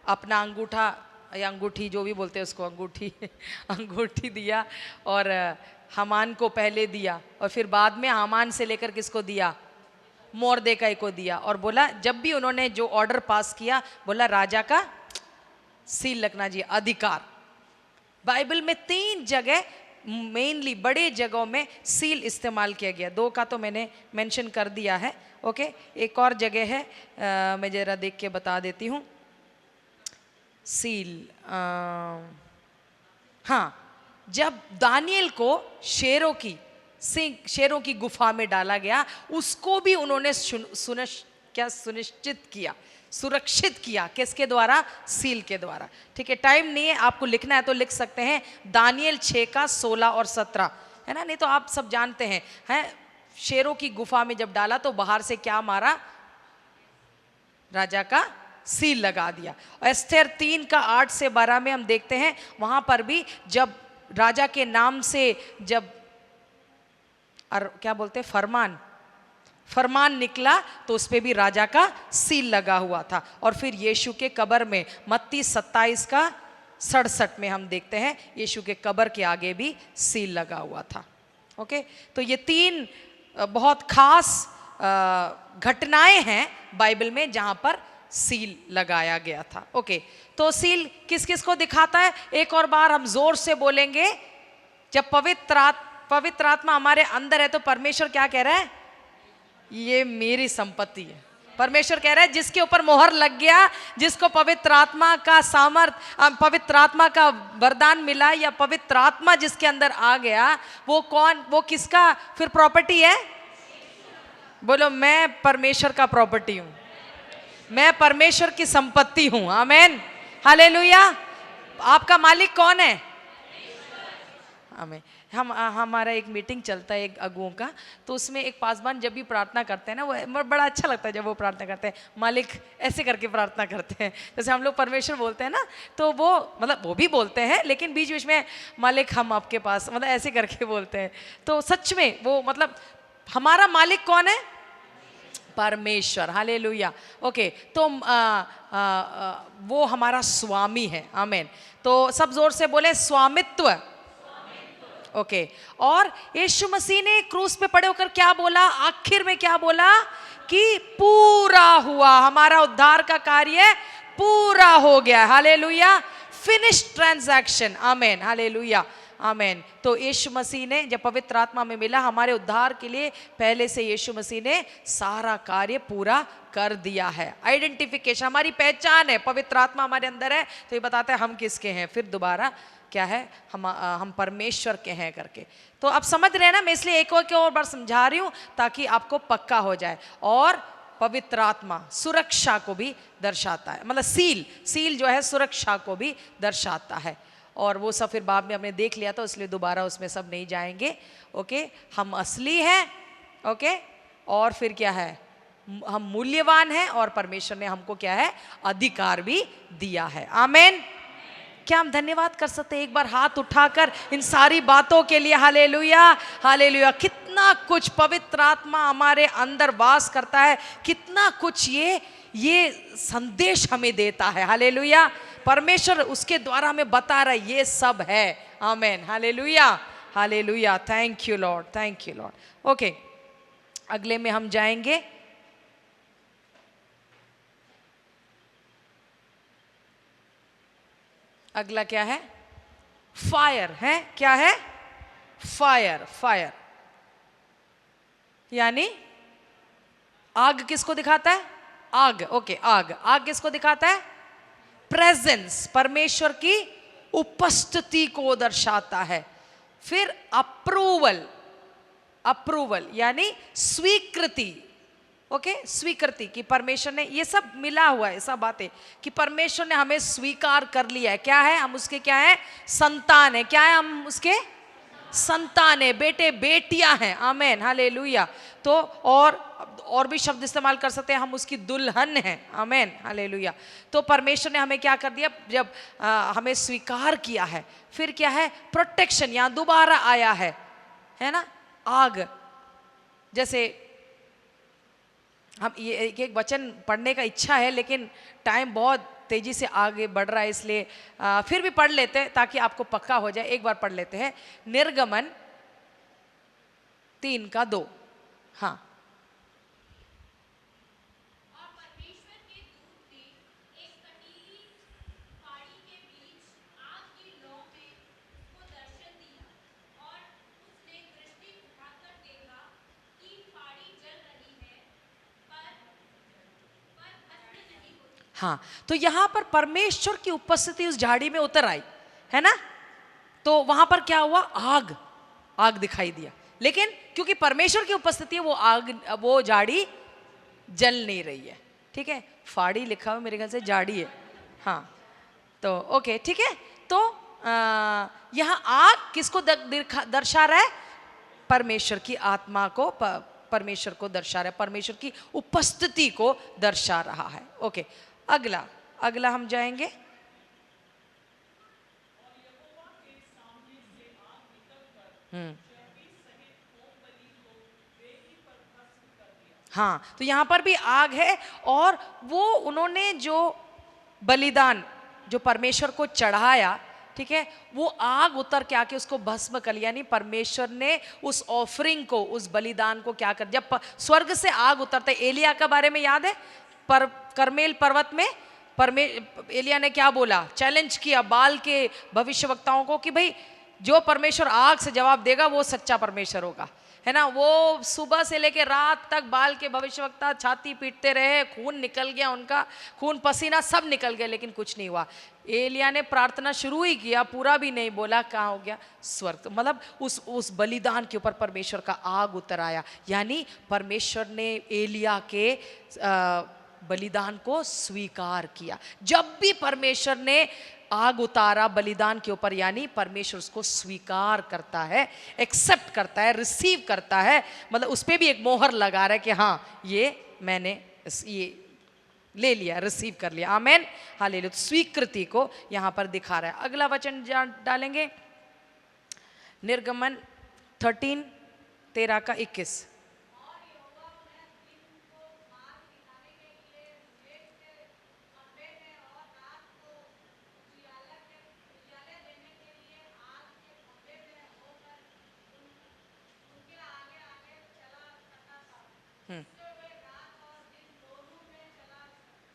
S1: अपना अंगूठा या अंगूठी, जो भी बोलते हैं उसको, अंगूठी अंगूठी दिया और हामान को पहले दिया और फिर बाद में हामान से लेकर किसको दिया, मोर्देकाई को दिया। और बोला जब भी उन्होंने जो ऑर्डर पास किया, बोला राजा का सील लगना चाहिए, अधिकार। बाइबल में 3 जगह मेनली बड़े जगहों में सील इस्तेमाल किया गया, 2 का तो मैंने मेंशन कर दिया है। ओके, एक और जगह है, मैं जरा देख के बता देती हूँ। सील, हाँ, जब दानियल को शेरों की गुफा में डाला गया, उसको भी उन्होंने सुनिश्चित किया, सुरक्षित किया, किसके द्वारा, सील के द्वारा। ठीक है, टाइम नहीं है, आपको लिखना है तो लिख सकते हैं, दानियल 6 का 16 और 17 है ना, नहीं तो आप सब जानते हैं। शेरों की गुफा में जब डाला तो बाहर से क्या मारा, राजा का सील लगा दिया। एस्तेर 3 का 8 से 12 में हम देखते हैं, वहां पर भी जब राजा के नाम से जब क्या बोलते हैं, फरमान निकला तो उस पे भी राजा का सील लगा हुआ था। और फिर यीशु के कब्र में मत्ती 27 का 67 में हम देखते हैं, यीशु के कब्र के आगे भी सील लगा हुआ था। ओके, तो ये 3 बहुत खास घटनाएं हैं बाइबल में जहां पर सील लगाया गया था। ओके, तो सील किस किस को दिखाता है, एक और बार हम जोर से बोलेंगे। जब पवित्र आत्मा हमारे अंदर है तो परमेश्वर क्या कह रहा है, ये मेरी संपत्ति है। परमेश्वर कह रहा है जिसके ऊपर मोहर लग गया, जिसको पवित्र आत्मा का सामर्थ, पवित्र आत्मा का वरदान मिला, या पवित्र आत्मा जिसके अंदर आ गया, वो कौन, वो किसका फिर प्रॉपर्टी है, बोलो मैं परमेश्वर का प्रॉपर्टी हूं, मैं परमेश्वर की संपत्ति हूं। आमेन, हालेलुया। आपका मालिक कौन है, आमेन। हमारा एक मीटिंग चलता है एक अगुओं का, तो उसमें एक पासवान जब भी प्रार्थना करते हैं ना, वो बड़ा अच्छा लगता है जब वो प्रार्थना करते हैं, मालिक ऐसे करके प्रार्थना करते हैं, जैसे हम लोग परमेश्वर बोलते हैं ना, तो वो मतलब वो भी बोलते हैं लेकिन बीच बीच में मालिक हम आपके पास, मतलब ऐसे करके बोलते हैं। तो सच में वो मतलब हमारा मालिक कौन है, परमेश्वर, हालेलुया। ओके, तो वो हमारा स्वामी है। आमेन। तो सब जोर से बोले स्वामित्व। ओके, और यीशु मसीह ने क्रूस पे पड़े होकर क्या बोला, आखिर में क्या बोला कि पूरा हुआ, हमारा उद्धार का कार्य पूरा हो गया। Hallelujah, finish transaction. Amen, hallelujah, amen. तो यीशु मसीह ने जब पवित्र आत्मा में मिला, हमारे उद्धार के लिए पहले से यीशु मसीह ने सारा कार्य पूरा कर दिया है। आइडेंटिफिकेशन, हमारी पहचान है, पवित्र आत्मा हमारे अंदर है, तो ये बताते हैं हम किसके हैं। फिर दोबारा क्या है, हम परमेश्वर के हैं करके। तो आप समझ रहे हैं ना, मैं इसलिए एक और बार समझा रही हूं ताकि आपको पक्का हो जाए। और पवित्र आत्मा सुरक्षा को भी दर्शाता है, मतलब सील जो है सुरक्षा को भी दर्शाता है। और वो सब फिर बाद में हमने देख लिया, तो इसलिए दोबारा उसमें सब नहीं जाएंगे। ओके, हम असली हैं। ओके, और फिर क्या है, हम मूल्यवान हैं, और परमेश्वर ने हमको क्या है, अधिकार भी दिया है। आमेन। क्या हम धन्यवाद कर सकते हैं एक बार हाथ उठाकर इन सारी बातों के लिए। Hallelujah, hallelujah. कितना कुछ पवित्र आत्मा हमारे अंदर वास करता है, कितना कुछ ये संदेश हमें देता है। हालेलुया, परमेश्वर उसके द्वारा हमें बता रहा है ये सब है। Amen, hallelujah, hallelujah. Thank you Lord, thank you Lord. Okay, अगले में हम जाएंगे। अगला क्या है, फायर है। क्या है, फायर यानी आग किसको दिखाता है, आग। ओके, आग किसको दिखाता है, प्रेजेंस, परमेश्वर की उपस्थिति को दर्शाता है। फिर अप्रूवल यानी स्वीकृति। ओके, स्वीकृति कि परमेश्वर ने, ये सब मिला हुआ है, सब बातें कि परमेश्वर ने हमें स्वीकार कर लिया है। क्या है, हम उसके क्या है, संतान है। क्या है, हम उसके संतान है, बेटे बेटियां हैं। आमेन, हालेलुया। तो और भी शब्द इस्तेमाल कर सकते हैं, हम उसकी दुल्हन हैं। आमेन, हालेलुया। तो परमेश्वर ने हमें क्या कर दिया, जब हमें स्वीकार किया है। फिर क्या है, प्रोटेक्शन, यहां दोबारा आया है ना, आग। जैसे हम ये एक वचन पढ़ने का इच्छा है, लेकिन टाइम बहुत तेजी से आगे बढ़ रहा है, इसलिए फिर भी पढ़ लेते हैं ताकि आपको पक्का हो जाए। एक बार पढ़ लेते हैं, निर्गमन 3:2। हाँ, हाँ, तो यहां पर परमेश्वर की उपस्थिति उस झाड़ी में उतर आई, है ना। तो वहां पर क्या हुआ, आग, आग दिखाई दिया, लेकिन क्योंकि परमेश्वर की उपस्थिति है वो आग, वो झाड़ी जल नहीं रही है। ठीक है, फाड़ी लिखा हुआ मेरे ख्याल से झाड़ी है। हाँ, तो ओके, ठीक है। तो यहाँ आग किसको दर्शा रहा है, परमेश्वर की आत्मा को, परमेश्वर को दर्शा रहा है, परमेश्वर की उपस्थिति को दर्शा रहा है। ओके, अगला अगला हम जाएंगे। हाँ, तो यहां पर भी आग है, और वो उन्होंने जो बलिदान जो परमेश्वर को चढ़ाया, ठीक है, वो आग उतर के आके उसको भस्म कर लिया। यानी परमेश्वर ने उस ऑफरिंग को, उस बलिदान को क्या कर, जब स्वर्ग से आग उतरते, एलिया के बारे में याद है, पर करमेल पर्वत में एलिया ने क्या बोला, चैलेंज किया बाल के भविष्यवक्ताओं को कि भाई जो परमेश्वर आग से जवाब देगा वो सच्चा परमेश्वर होगा, है ना। वो सुबह से लेके रात तक बाल के भविष्यवक्ता छाती पीटते रहे, खून निकल गया उनका, खून पसीना सब निकल गया, लेकिन कुछ नहीं हुआ। एलिया ने प्रार्थना शुरू ही किया, पूरा भी नहीं बोला, कहाँ हो गया, स्वर्ग। मतलब उस बलिदान के ऊपर परमेश्वर का आग उतर आया। यानी परमेश्वर ने एलिया के बलिदान को स्वीकार किया। जब भी परमेश्वर ने आग उतारा बलिदान के ऊपर, यानी परमेश्वर उसको स्वीकार करता है, एक्सेप्ट करता है, रिसीव करता है। मतलब उस पर भी एक मोहर लगा रहा है कि हाँ, ये मैंने ये ले लिया, रिसीव कर लिया। आमेन, हालेलुया। तो स्वीकृति को यहां पर दिखा रहा है। अगला वचन डालेंगे, निर्गमन 13:13-21।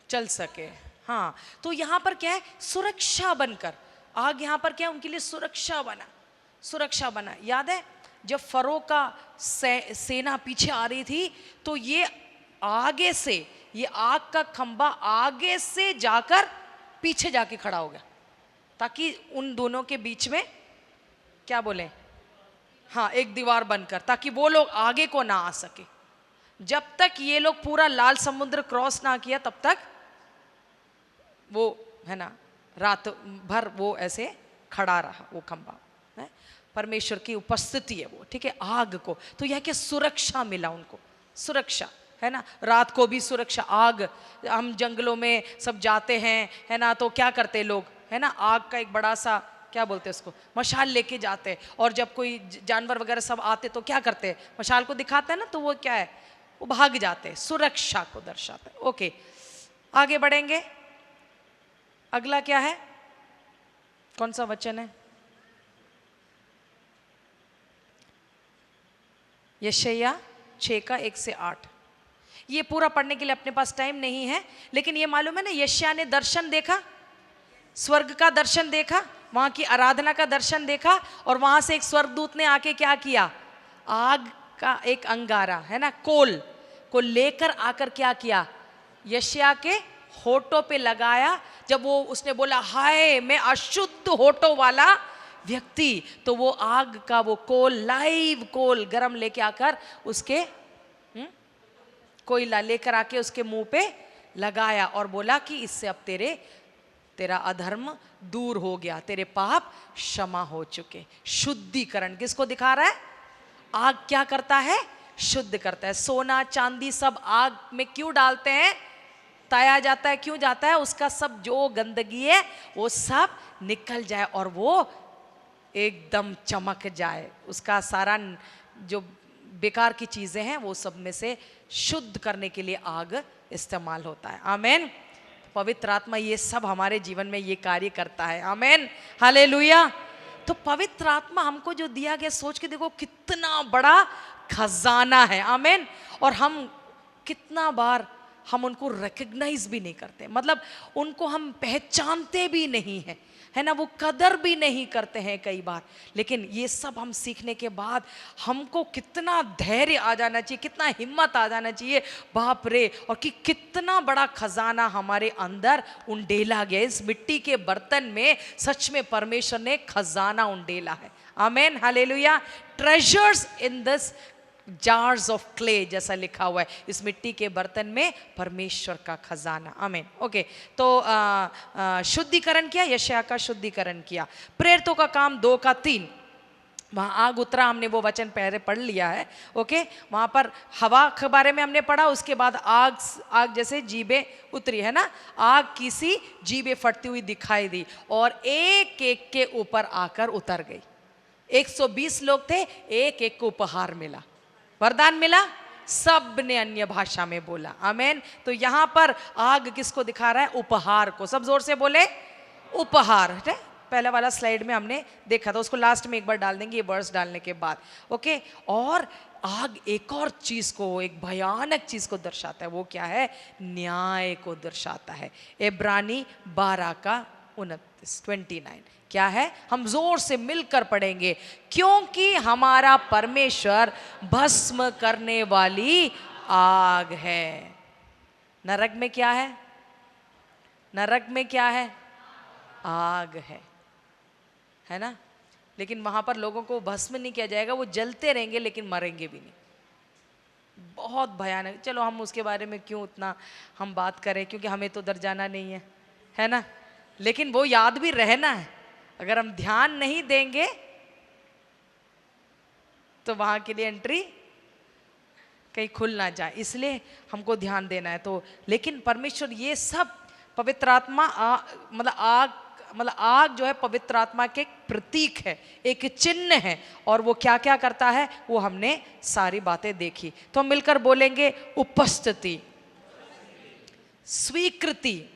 S1: चल सके। हाँ, तो यहां पर क्या है, सुरक्षा बनकर आग, यहां पर क्या है, उनके लिए सुरक्षा बना, सुरक्षा बना। याद है जब फरो का सेना पीछे आ रही थी, तो ये आगे से, ये आग का खंबा आगे से जाकर पीछे जाके खड़ा हो गया, ताकि उन दोनों के बीच में क्या बोले, हाँ, एक दीवार बनकर, ताकि वो लोग आगे को ना आ सके। जब तक ये लोग पूरा लाल समुद्र क्रॉस ना किया, तब तक वो, है ना, रात भर वो ऐसे खड़ा रहा, वो खंबा है, परमेश्वर की उपस्थिति है वो, ठीक है, आग को। तो यह क्या, सुरक्षा मिला उनको, सुरक्षा, है ना। रात को भी सुरक्षा, आग, हम जंगलों में सब जाते हैं, है ना, तो क्या करते लोग, है ना, आग का एक बड़ा सा, क्या बोलते हैं उसको, मशाल लेके जाते, और जब कोई जानवर वगैरह सब आते तो क्या करते, मशाल को दिखाते हैं ना, तो वो क्या है, वो भाग जाते, सुरक्षा को दर्शाते हैं। ओके, आगे बढ़ेंगे। अगला क्या है, कौन सा वचन है, यशायाह 6:1-8। ये पूरा पढ़ने के लिए अपने पास टाइम नहीं है, लेकिन ये मालूम है ना, यशायाह ने दर्शन देखा, स्वर्ग का दर्शन देखा, वहां की आराधना का दर्शन देखा, और वहां से एक स्वर्गदूत ने आके क्या किया, आग का एक अंगारा, है ना, कोल को लेकर आकर क्या किया, यशायाह के होठों पे लगाया। जब वो उसने बोला, हाय मैं अशुद्ध होठों वाला व्यक्ति, तो वो आग का वो कोल, लाइव कोल गरम लेके आकर उसके कोयला लेकर आके उसके मुंह पे लगाया, और बोला कि इससे अब तेरा अधर्म दूर हो गया, तेरे पाप क्षमा हो चुके। शुद्धिकरण किसको दिखा रहा है, आग क्या करता है, शुद्ध करता है। सोना चांदी सब आग में क्यों डालते हैं, ताया जाता है, क्यों जाता है, उसका सब जो गंदगी है वो सब निकल जाए और वो एकदम चमक जाए, उसका सारा जो बेकार की चीजें हैं वो सब में से शुद्ध करने के लिए आग इस्तेमाल होता है। आमेन। पवित्र आत्मा ये सब हमारे जीवन में ये कार्य करता है। Amen, hallelujah. तो पवित्र आत्मा हमको जो दिया गया, सोच के देखो कितना बड़ा खजाना है। आमेन। और हम कितना बार हम उनको रिकग्नाइज भी नहीं करते, मतलब उनको हम पहचानते भी नहीं हैं, है ना, वो कदर भी नहीं करते हैं कई बार। लेकिन ये सब हम सीखने के बाद हमको कितना धैर्य आ जाना चाहिए, कितना हिम्मत आ जाना चाहिए, बाप रे, और कि कितना बड़ा खजाना हमारे अंदर उंडेला गया। इस मिट्टी के बर्तन में सच में परमेश्वर ने खजाना उंडेला है। Amen, hallelujah. Treasures in this jars of clay, जैसा लिखा हुआ है, इस मिट्टी के बर्तन में परमेश्वर का खजाना। आमीन। ओके, तो शुद्धिकरण किया, यशायाह का शुद्धिकरण किया। प्रेरितों का काम 2:3, वहाँ आग उतरा, हमने वो वचन पहले पढ़ लिया है। ओके, वहाँ पर हवा के बारे में हमने पढ़ा, उसके बाद आग जैसे जीबे उतरी, है ना, आग की सी जीबे फटती हुई दिखाई दी और एक एक के ऊपर आकर उतर गई। 120 लोग थे, एक एक को उपहार मिला, वरदान मिला, सब ने अन्य भाषा में बोला। आमेन। तो यहां पर आग किसको दिखा रहा है? उपहार को। सब जोर से बोले, उपहार। है, पहले वाला स्लाइड में हमने देखा था, उसको लास्ट में एक बार डाल देंगे ये वर्ड्स डालने के बाद। ओके, और आग एक और चीज को, एक भयानक चीज को दर्शाता है। वो क्या है? न्याय को दर्शाता है। इब्रानी 12:29 क्या है? हम जोर से मिलकर पढ़ेंगे। क्योंकि हमारा परमेश्वर भस्म करने वाली आग है। नरक में क्या है? नरक में क्या है? आग है ना। लेकिन वहां पर लोगों को भस्म नहीं किया जाएगा, वो जलते रहेंगे लेकिन मरेंगे भी नहीं। बहुत भयानक। चलो हम उसके बारे में क्यों उतना हम बात करें, क्योंकि हमें तो उधर जाना नहीं है ना। लेकिन वो याद भी रहना है। अगर हम ध्यान नहीं देंगे तो वहां के लिए एंट्री कहीं खुल ना जाए, इसलिए हमको ध्यान देना है। तो लेकिन परमेश्वर ये सब पवित्र आत्मा मतलब आग जो है पवित्र आत्मा के एक प्रतीक है, एक चिन्ह है। और वो क्या क्या करता है वो हमने सारी बातें देखी। तो हम मिलकर बोलेंगे, उपस्थिति, स्वीकृति,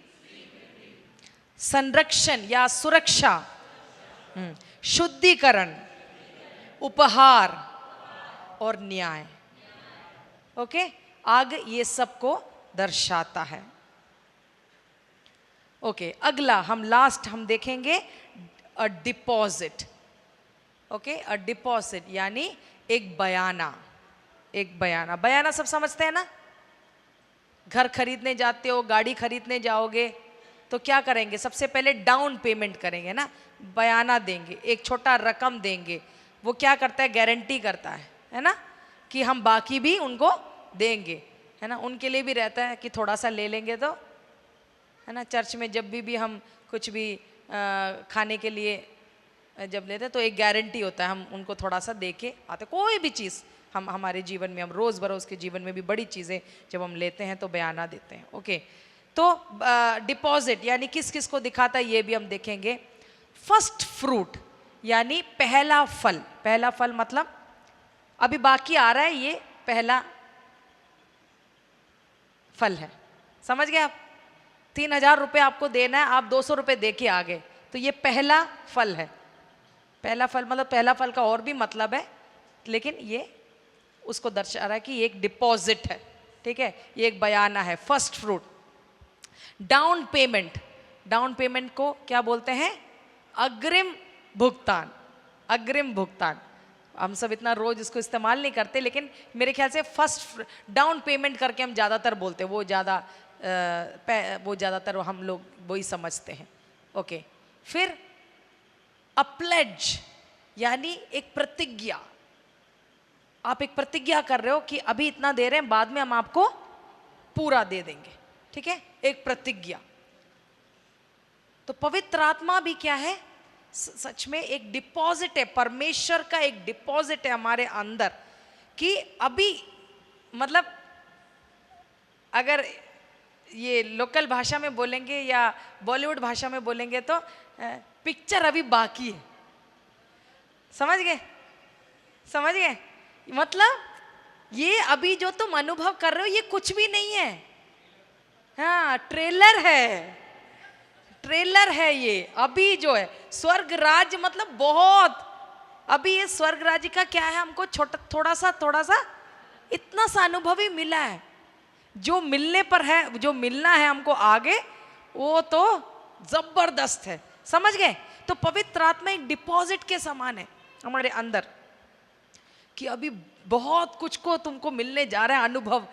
S1: संरक्षण या सुरक्षा, शुद्धिकरण, उपहार और न्याय। ओके, आग ये सब को दर्शाता है। ओके, अगला हम लास्ट हम देखेंगे a deposit. Okay, a deposit यानी एक बयाना। एक बयाना, बयाना सब समझते हैं ना। घर खरीदने जाते हो, गाड़ी खरीदने जाओगे तो क्या करेंगे? सबसे पहले डाउन पेमेंट करेंगे ना, बयाना देंगे, एक छोटा रकम देंगे। वो क्या करता है? गारंटी करता है ना, कि हम बाकी भी उनको देंगे, है ना। उनके लिए भी रहता है कि थोड़ा सा ले लेंगे तो, है ना। चर्च में जब भी हम कुछ भी खाने के लिए जब लेते हैं तो एक गारंटी होता है, हम उनको थोड़ा सा दे के आते। कोई भी चीज़ हम हमारे जीवन में, हम रोज़ बरोज़ के जीवन में भी बड़ी चीज़ें जब हम लेते हैं तो बयाना देते हैं। ओके, तो डिपॉजिट यानी किस किस को दिखाता है ये भी हम देखेंगे। फर्स्ट फ्रूट यानी पहला फल। पहला फल मतलब अभी बाकी आ रहा है, ये पहला फल है। समझ गए आप? 3000 रुपये आपको देना है, आप 200 रुपये दे के आ गए, तो ये पहला फल है। पहला फल मतलब पहला फल का और भी मतलब है, लेकिन ये उसको दर्शा रहा है कि ये एक डिपॉजिट है। ठीक है, ये एक बयाना है, first fruit. Down payment, down payment को क्या बोलते हैं? अग्रिम भुगतान। अग्रिम भुगतान हम सब इतना रोज इसको इस्तेमाल नहीं करते, लेकिन मेरे ख्याल से फर्स्ट डाउन पेमेंट करके हम ज़्यादातर बोलते हैं, वो ज़्यादातर हम लोग वही समझते हैं। ओके, फिर अ प्लेज यानी एक प्रतिज्ञा। आप एक प्रतिज्ञा कर रहे हो कि अभी इतना दे रहे हैं, बाद में हम आपको पूरा दे देंगे। ठीक है, एक प्रतिज्ञा। तो पवित्र आत्मा भी क्या है? सच में एक डिपॉजिट है, परमेश्वर का एक डिपॉजिट है हमारे अंदर, कि अभी मतलब अगर ये लोकल भाषा में बोलेंगे या बॉलीवुड भाषा में बोलेंगे तो पिक्चर अभी बाकी है। समझ गए? समझ गए? मतलब ये अभी जो तुम अनुभव कर रहे हो ये कुछ भी नहीं है। हाँ, ट्रेलर है, ट्रेलर है ये। अभी जो है स्वर्ग राज्य मतलब बहुत, अभी ये स्वर्ग राज्य का क्या है, हमको छोटा थोड़ा सा इतना सा अनुभव ही मिला है। जो मिलने पर है, जो मिलना है हमको आगे, वो तो जबरदस्त है। समझ गए? तो पवित्र आत्मा एक डिपॉजिट के समान है हमारे अंदर, कि अभी बहुत कुछ को तुमको मिलने जा रहा है, अनुभव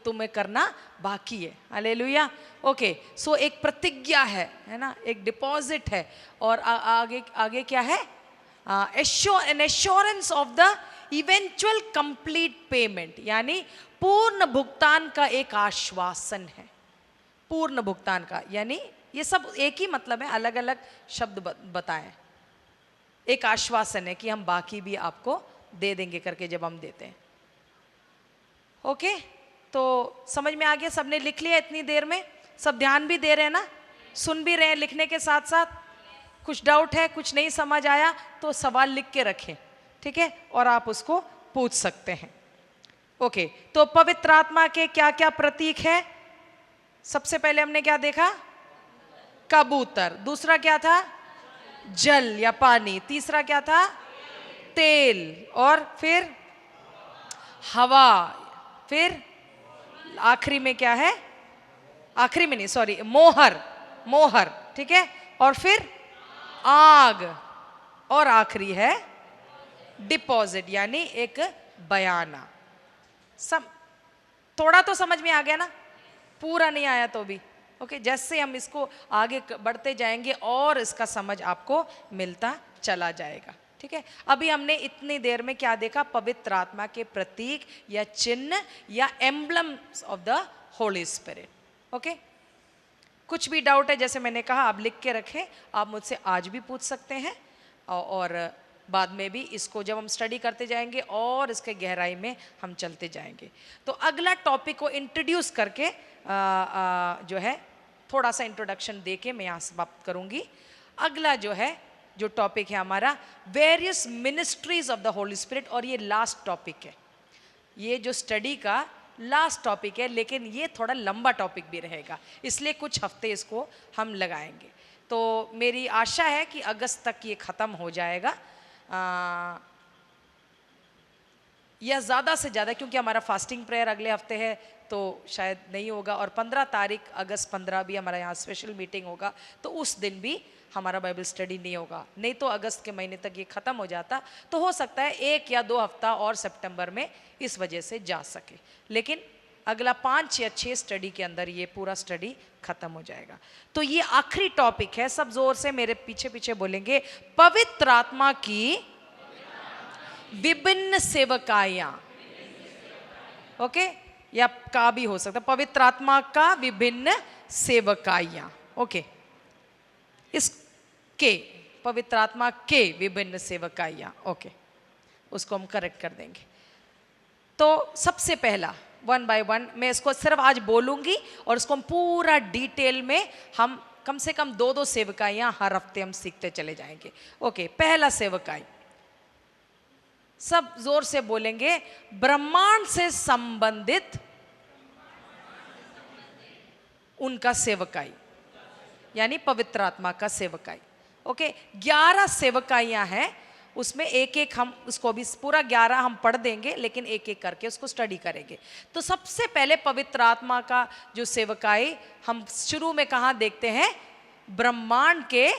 S1: तुम्हें करना बाकी है। हालेलुया। ओके, सो एक प्रतिज्ञा है ना, एक डिपॉजिट है। और आगे आगे क्या है? N assurance of the eventual complete payment, यानी पूर्ण भुगतान का एक आश्वासन है। पूर्ण भुगतान का, यानी ये सब एक ही मतलब है, अलग अलग शब्द बताएं। एक आश्वासन है कि हम बाकी भी आपको दे देंगे करके जब हम देते हैं। ओके, तो समझ में आ गया? सबने लिख लिया इतनी देर में? सब ध्यान भी दे रहे हैं ना, सुन भी रहे हैं लिखने के साथ साथ? कुछ डाउट है, कुछ नहीं समझ आया तो सवाल लिख के रखें, ठीक है, और आप उसको पूछ सकते हैं। ओके, तो पवित्र आत्मा के क्या क्या प्रतीक है? सबसे पहले हमने क्या देखा? कबूतर। दूसरा क्या था? जल या पानी। तीसरा क्या था? तेल। और फिर हवा। फिर आखिरी में क्या है? आखिरी में नहीं, सॉरी, मोहर, मोहर, ठीक है। और फिर आग। और आखिरी है डिपॉजिट, यानी एक बयाना। सब थोड़ा तो समझ में आ गया ना? पूरा नहीं आया तो भी ओके, जैसे हम इसको आगे बढ़ते जाएंगे और इसका समझ आपको मिलता चला जाएगा, ठीक है। अभी हमने इतनी देर में क्या देखा? पवित्र आत्मा के प्रतीक या चिन्ह या emblems of the Holi spirit. Okay, कुछ भी डाउट है, जैसे मैंने कहा, आप लिख के रखें। आप मुझसे आज भी पूछ सकते हैं और बाद में भी इसको जब हम स्टडी करते जाएंगे और इसके गहराई में हम चलते जाएंगे। तो अगला टॉपिक को इंट्रोड्यूस करके जो है थोड़ा सा इंट्रोडक्शन दे के मैं यहाँ समाप्त करूँगी। अगला जो है, जो टॉपिक है हमारा, various ministries of the Holi spirit, और ये लास्ट टॉपिक है। ये जो स्टडी का लास्ट टॉपिक है, लेकिन ये थोड़ा लंबा टॉपिक भी रहेगा, इसलिए कुछ हफ्ते इसको हम लगाएंगे। तो मेरी आशा है कि अगस्त तक ये ख़त्म हो जाएगा या ज़्यादा से ज़्यादा, क्योंकि हमारा फास्टिंग प्रेयर अगले हफ्ते है तो शायद नहीं होगा। और 15 तारीख अगस्त 15 भी हमारा यहाँ स्पेशल मीटिंग होगा, तो उस दिन भी हमारा बाइबल स्टडी नहीं होगा। नहीं तो अगस्त के महीने तक ये ख़त्म हो जाता, तो हो सकता है 1 या 2 हफ्ता और सितंबर में इस वजह से जा सके, लेकिन अगला 5 या 6 स्टडी के अंदर ये पूरा स्टडी खत्म हो जाएगा। तो ये आखिरी टॉपिक है, सब जोर से मेरे पीछे पीछे बोलेंगे, पवित्र आत्मा की विभिन्न सेवकाइयां। ओके, या का भी हो सकता, पवित्र आत्मा का विभिन्न सेवकाइयां। ओके, इसके पवित्र आत्मा के विभिन्न सेवकाइयां, ओके, उसको हम करेक्ट कर देंगे। तो सबसे पहला 1 बाय 1 मैं इसको सिर्फ आज बोलूंगी और उसको हम पूरा डिटेल में हम कम से कम 2-2 सेवकाइयां हर हफ्ते हम सीखते चले जाएंगे। ओके, पहला सेवकाई, सब जोर से बोलेंगे, ब्रह्मांड से संबंधित उनका सेवकाई, यानी पवित्र आत्मा का सेवकाई। ओके, 11 सेवकाइयां हैं, उसमें एक एक हम उसको भी पूरा 11 हम पढ़ देंगे, लेकिन एक एक करके उसको स्टडी करेंगे। तो सबसे पहले पवित्र आत्मा का जो सेवकाई हम शुरू में कहाँ देखते हैं? ब्रह्मांड के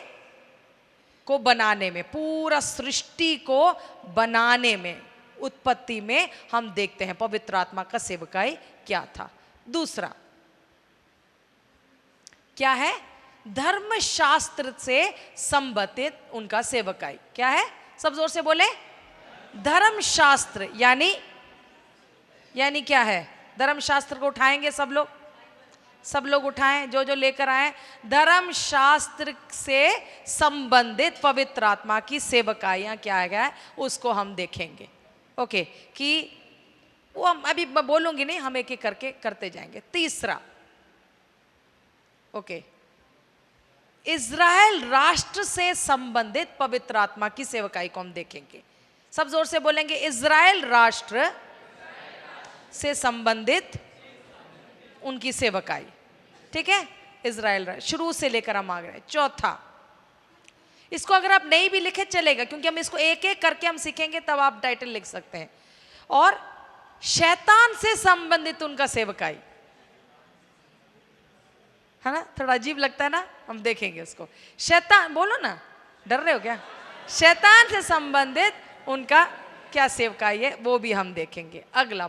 S1: को बनाने में, पूरा सृष्टि को बनाने में, उत्पत्ति में हम देखते हैं पवित्र आत्मा का सेवकाई क्या था। दूसरा क्या है? धर्मशास्त्र से संबंधित उनका सेवकाई क्या है? सब जोर से बोले, धर्मशास्त्र, यानी क्या है? धर्मशास्त्र को उठाएंगे सब लोग उठाएं, जो जो लेकर आए। धर्मशास्त्र से संबंधित पवित्र आत्मा की सेवकाइयां क्या है, उसको हम देखेंगे। ओके, कि वो हम अभी बोलूंगी नहीं, हम एक एक करके करते जाएंगे। तीसरा, ओके, इज़राइल राष्ट्र से संबंधित पवित्र आत्मा की सेवकाई को हम देखेंगे। सब जोर से बोलेंगे, इज़राइल राष्ट्र से संबंधित उनकी सेवकाई। ठीक है, इजराइल राज्य शुरू से लेकर हम आ गए। चौथा, इसको अगर आप नहीं भी लिखे चलेगा, क्योंकि हम इसको एक एक करके हम सीखेंगे, तब आप टाइटल लिख सकते हैं। और शैतान से संबंधित उनका सेवकाई, है ना, थोड़ा अजीब लगता है ना, हम देखेंगे उसको। शैतान, बोलो ना, डर रहे हो क्या? शैतान से संबंधित उनका क्या सेवकाई है, वो भी हम देखेंगे। अगला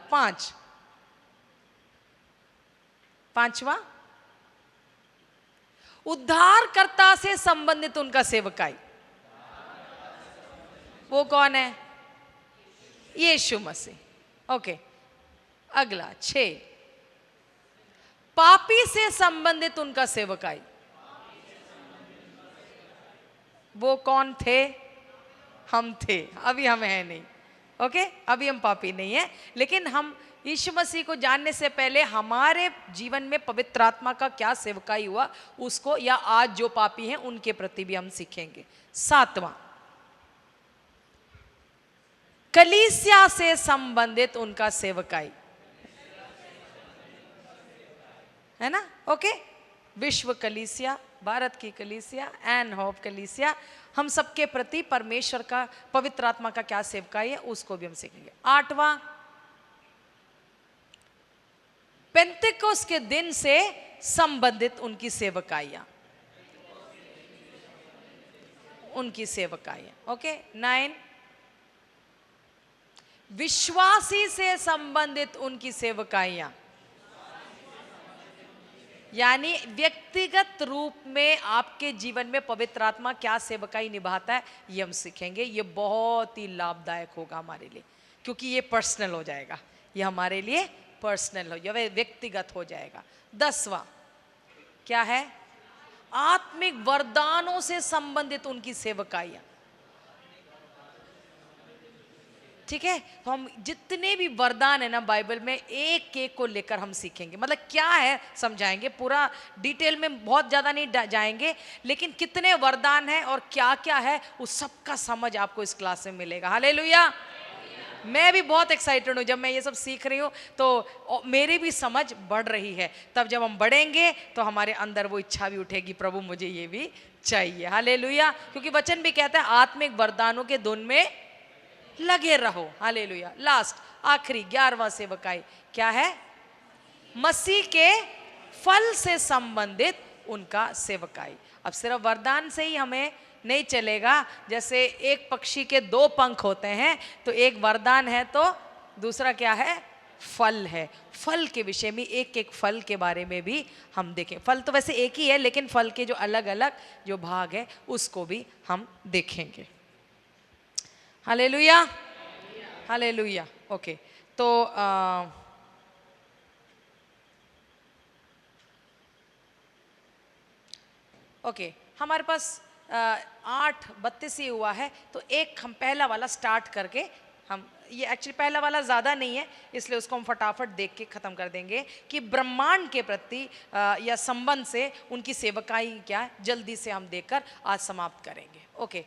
S1: पांचवा, उद्धारकर्ता से संबंधित उनका सेवकाई, वो कौन है? यीशु मसीह। ओके, अगला 6, पापी से संबंधित उनका सेवकाई, वो कौन थे? हम थे, अभी हम हैं नहीं। ओके, अभी हम पापी नहीं है, लेकिन हम यीशु मसीह को जानने से पहले हमारे जीवन में पवित्र आत्मा का क्या सेवकाई हुआ उसको, या आज जो पापी हैं उनके प्रति भी हम सीखेंगे। 7वां, कलीसिया से संबंधित उनका सेवकाई, है ना। ओके, विश्व कलीसिया, भारत की कलीसिया, एन होप कलीसिया, हम सबके प्रति परमेश्वर का, पवित्र आत्मा का क्या सेवकाई है उसको भी हम सीखेंगे। 8वां, पेंतेकोस्त के दिन से संबंधित उनकी सेवकाइयां, उनकी सेवकाइयां। ओके, 9, विश्वासी से संबंधित उनकी सेवकाइयां, यानी व्यक्तिगत रूप में आपके जीवन में पवित्र आत्मा क्या सेवकाई निभाता है, ये हम सीखेंगे। ये बहुत ही लाभदायक होगा हमारे लिए, क्योंकि ये पर्सनल हो जाएगा, ये हमारे लिए पर्सनल हो जाएगा, व्यक्तिगत हो जाएगा। 10वां क्या है? आत्मिक वरदानों से संबंधित उनकी सेवकाइयां, ठीक है। तो हम जितने भी वरदान है ना बाइबल में, एक एक को लेकर हम सीखेंगे, मतलब क्या है समझाएंगे, पूरा डिटेल में बहुत ज़्यादा नहीं जाएंगे, लेकिन कितने वरदान हैं और क्या क्या है उस सब का समझ आपको इस क्लास में मिलेगा। हालेलुया। मैं भी बहुत एक्साइटेड हूँ, जब मैं ये सब सीख रही हूँ तो मेरी भी समझ बढ़ रही है। तब जब हम बढ़ेंगे तो हमारे अंदर वो इच्छा भी उठेगी, प्रभु मुझे ये भी चाहिए। हालेलुया, क्योंकि वचन भी कहता है आत्मिक वरदानों के धुन में लगे रहो। हालेलुया। लास्ट, आखिरी 11वां सेवकाई क्या है? मसीह के फल से संबंधित उनका सेवकाई। अब सिर्फ वरदान से ही हमें नहीं चलेगा, जैसे एक पक्षी के 2 पंख होते हैं, तो एक वरदान है तो दूसरा क्या है? फल है। फल के विषय में, एक एक फल के बारे में भी हम देखें। फल तो वैसे एक ही है, लेकिन फल के जो अलग अलग जो भाग है उसको भी हम देखेंगे। Hallelujah, hallelujah. ओके, तो ओके, हमारे पास 8:32 ही हुआ है, तो एक हम पहला वाला स्टार्ट करके, हम ये एक्चुअली पहला वाला ज़्यादा नहीं है, इसलिए उसको हम फटाफट देख के ख़त्म कर देंगे कि ब्रह्मांड के प्रति या संबंध से उनकी सेवकाई क्या है, जल्दी से हम देखकर आज समाप्त करेंगे। Okay,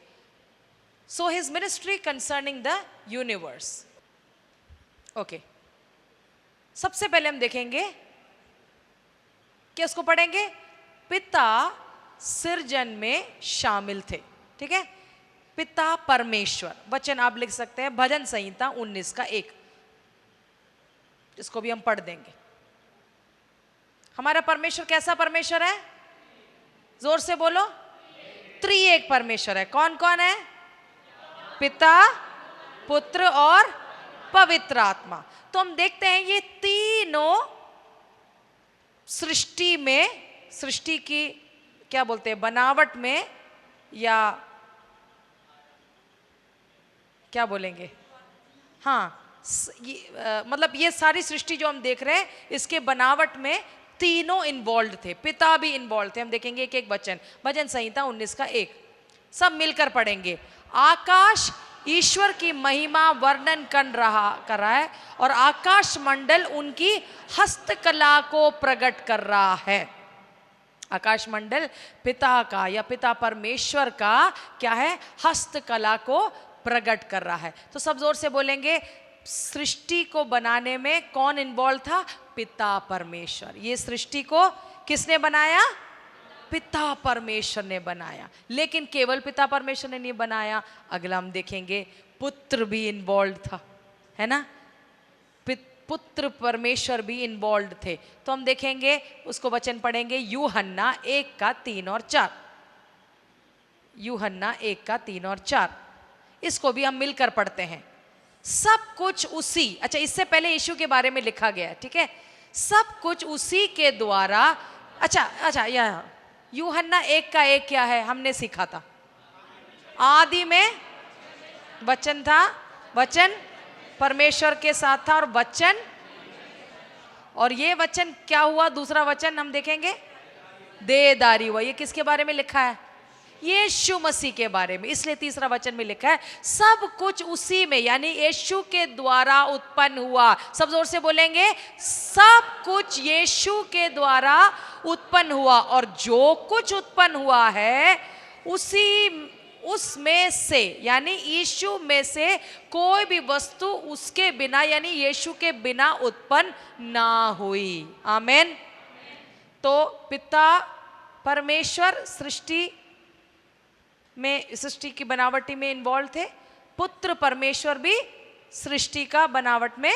S1: so his ministry concerning the universe. Okay, सबसे पहले हम देखेंगे कि उसको पढ़ेंगे, पिता सृजन में शामिल थे। ठीक है, पिता परमेश्वर, वचन आप लिख सकते हैं भजन संहिता 19:1, इसको भी हम पढ़ देंगे। हमारा परमेश्वर कैसा परमेश्वर है? जोर से बोलो। त्रिएक परमेश्वर है। कौन कौन है? पिता, पुत्र और पवित्र आत्मा। तो हम देखते हैं ये तीनों सृष्टि में, सृष्टि की क्या बोलते हैं, बनावट में, या क्या बोलेंगे, हाँ, मतलब ये सारी सृष्टि जो हम देख रहे हैं इसके बनावट में तीनों इन्वॉल्व थे, पिता भी इन्वॉल्व थे। हम देखेंगे एक एक वचन, भजन संहिता 19:1, सब मिलकर पढ़ेंगे। आकाश ईश्वर की महिमा वर्णन कर रहा है और आकाश मंडल उनकी हस्तकला को प्रकट कर रहा है। आकाश मंडल पिता का या पिता परमेश्वर का क्या है? हस्तकला को प्रकट कर रहा है। तो सब जोर से बोलेंगे, सृष्टि को बनाने में कौन इन्वॉल्व था? पिता परमेश्वर। ये सृष्टि को किसने बनाया? पिता परमेश्वर ने बनाया। लेकिन केवल पिता परमेश्वर ने नहीं बनाया, अगला हम देखेंगे पुत्र भी इन्वॉल्व था, है ना? पुत्र परमेश्वर भी इन्वॉल्व थे। तो हम देखेंगे, उसको वचन पढ़ेंगे यूहन्ना 1:3-4। यूहन्ना 1:3-4, इसको भी हम मिलकर पढ़ते हैं। सब कुछ उसी, अच्छा इससे पहले यीशु के बारे में लिखा गया है, ठीक है? सब कुछ उसी के द्वारा। अच्छा यह यूहन्ना 1:1 क्या है? हमने सीखा था, आदि में वचन था, वचन परमेश्वर के साथ था और वचन, और ये वचन क्या हुआ? दूसरा वचन हम देखेंगे देहधारी हुआ। ये किसके बारे में लिखा है? यीशु मसीह के बारे में। इसलिए तीसरा वचन में लिखा है सब कुछ उसी में, यानी यीशु के द्वारा उत्पन्न हुआ। सब जोर से बोलेंगे, सब कुछ यीशु के द्वारा उत्पन्न हुआ, और जो कुछ उत्पन्न हुआ है उसमें से, यानी यीशु में से कोई भी वस्तु उसके बिना, यानी यीशु के बिना उत्पन्न ना हुई। आमेन। तो पिता परमेश्वर सृष्टि की बनावटी में इन्वॉल्व थे, पुत्र परमेश्वर भी सृष्टि का बनावट में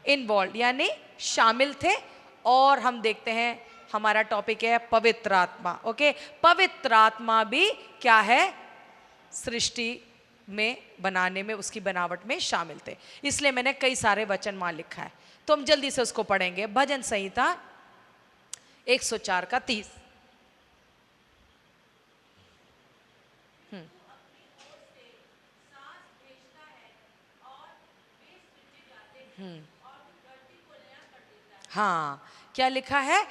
S1: इन्वॉल्व यानी शामिल थे। और हम देखते हैं हमारा टॉपिक है पवित्र आत्मा। ओके, पवित्र आत्मा भी क्या है? सृष्टि में बनाने में, उसकी बनावट में शामिल थे। इसलिए मैंने कई सारे वचन वहां लिखा है, तो हम जल्दी से उसको पढ़ेंगे। भजन संहिता 104:30। हाँ, क्या लिखा है?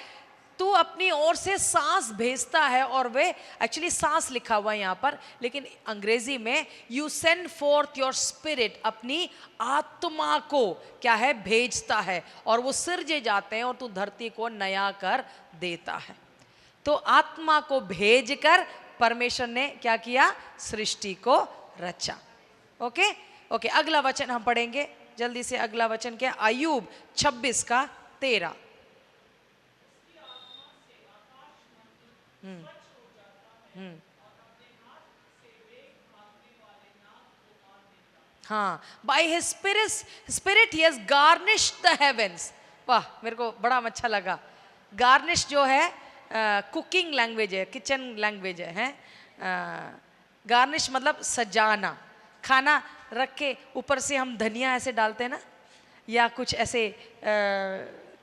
S1: तू अपनी ओर से सांस भेजता है, और वे, एक्चुअली सांस लिखा हुआ है यहाँ पर, लेकिन अंग्रेजी में you send fourth your spirit, अपनी आत्मा को क्या है? भेजता है, और वो सिरजे जाते हैं और तू धरती को नया कर देता है। तो आत्मा को भेजकर परमेश्वर ने क्या किया? सृष्टि को रचा। ओके ओके, अगला वचन हम पढ़ेंगे जल्दी से। अगला वचन क्या? अय्यूब 26:13। हाँ, by his spirit he has garnished the heavens. वाह, मेरे को बड़ा अच्छा लगा। गार्निश जो है कुकिंग लैंग्वेज है, किचन लैंग्वेज है। गार्निश मतलब सजाना, खाना रख के ऊपर से हम धनिया ऐसे डालते हैं ना, या कुछ ऐसे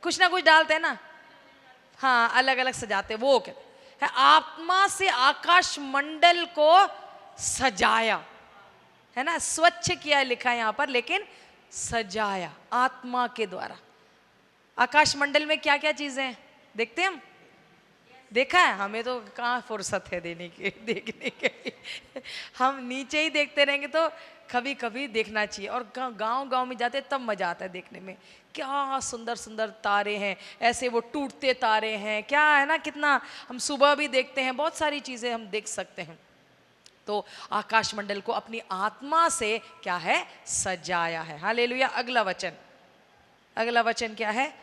S1: कुछ ना कुछ डालते हैं ना, हाँ, अलग अलग सजाते हैं, वो कहते है आत्मा से आकाश मंडल को सजाया, है ना? स्वच्छ किया लिखा है यहाँ पर, लेकिन सजाया आत्मा के द्वारा। आकाश मंडल में क्या क्या चीजें हैं देखते हैं हम? देखा है? हमें तो कहाँ फुर्सत है देखने के हम नीचे ही देखते रहेंगे, तो कभी कभी देखना चाहिए। और गांव में जाते तब मजा आता है देखने में, क्या सुंदर सुंदर तारे हैं, ऐसे वो टूटते तारे हैं, क्या है ना, कितना हम सुबह भी देखते हैं, बहुत सारी चीजें हम देख सकते हैं। तो आकाश मंडल को अपनी आत्मा से क्या है? सजाया है। हालेलुया। अगला वचन क्या है?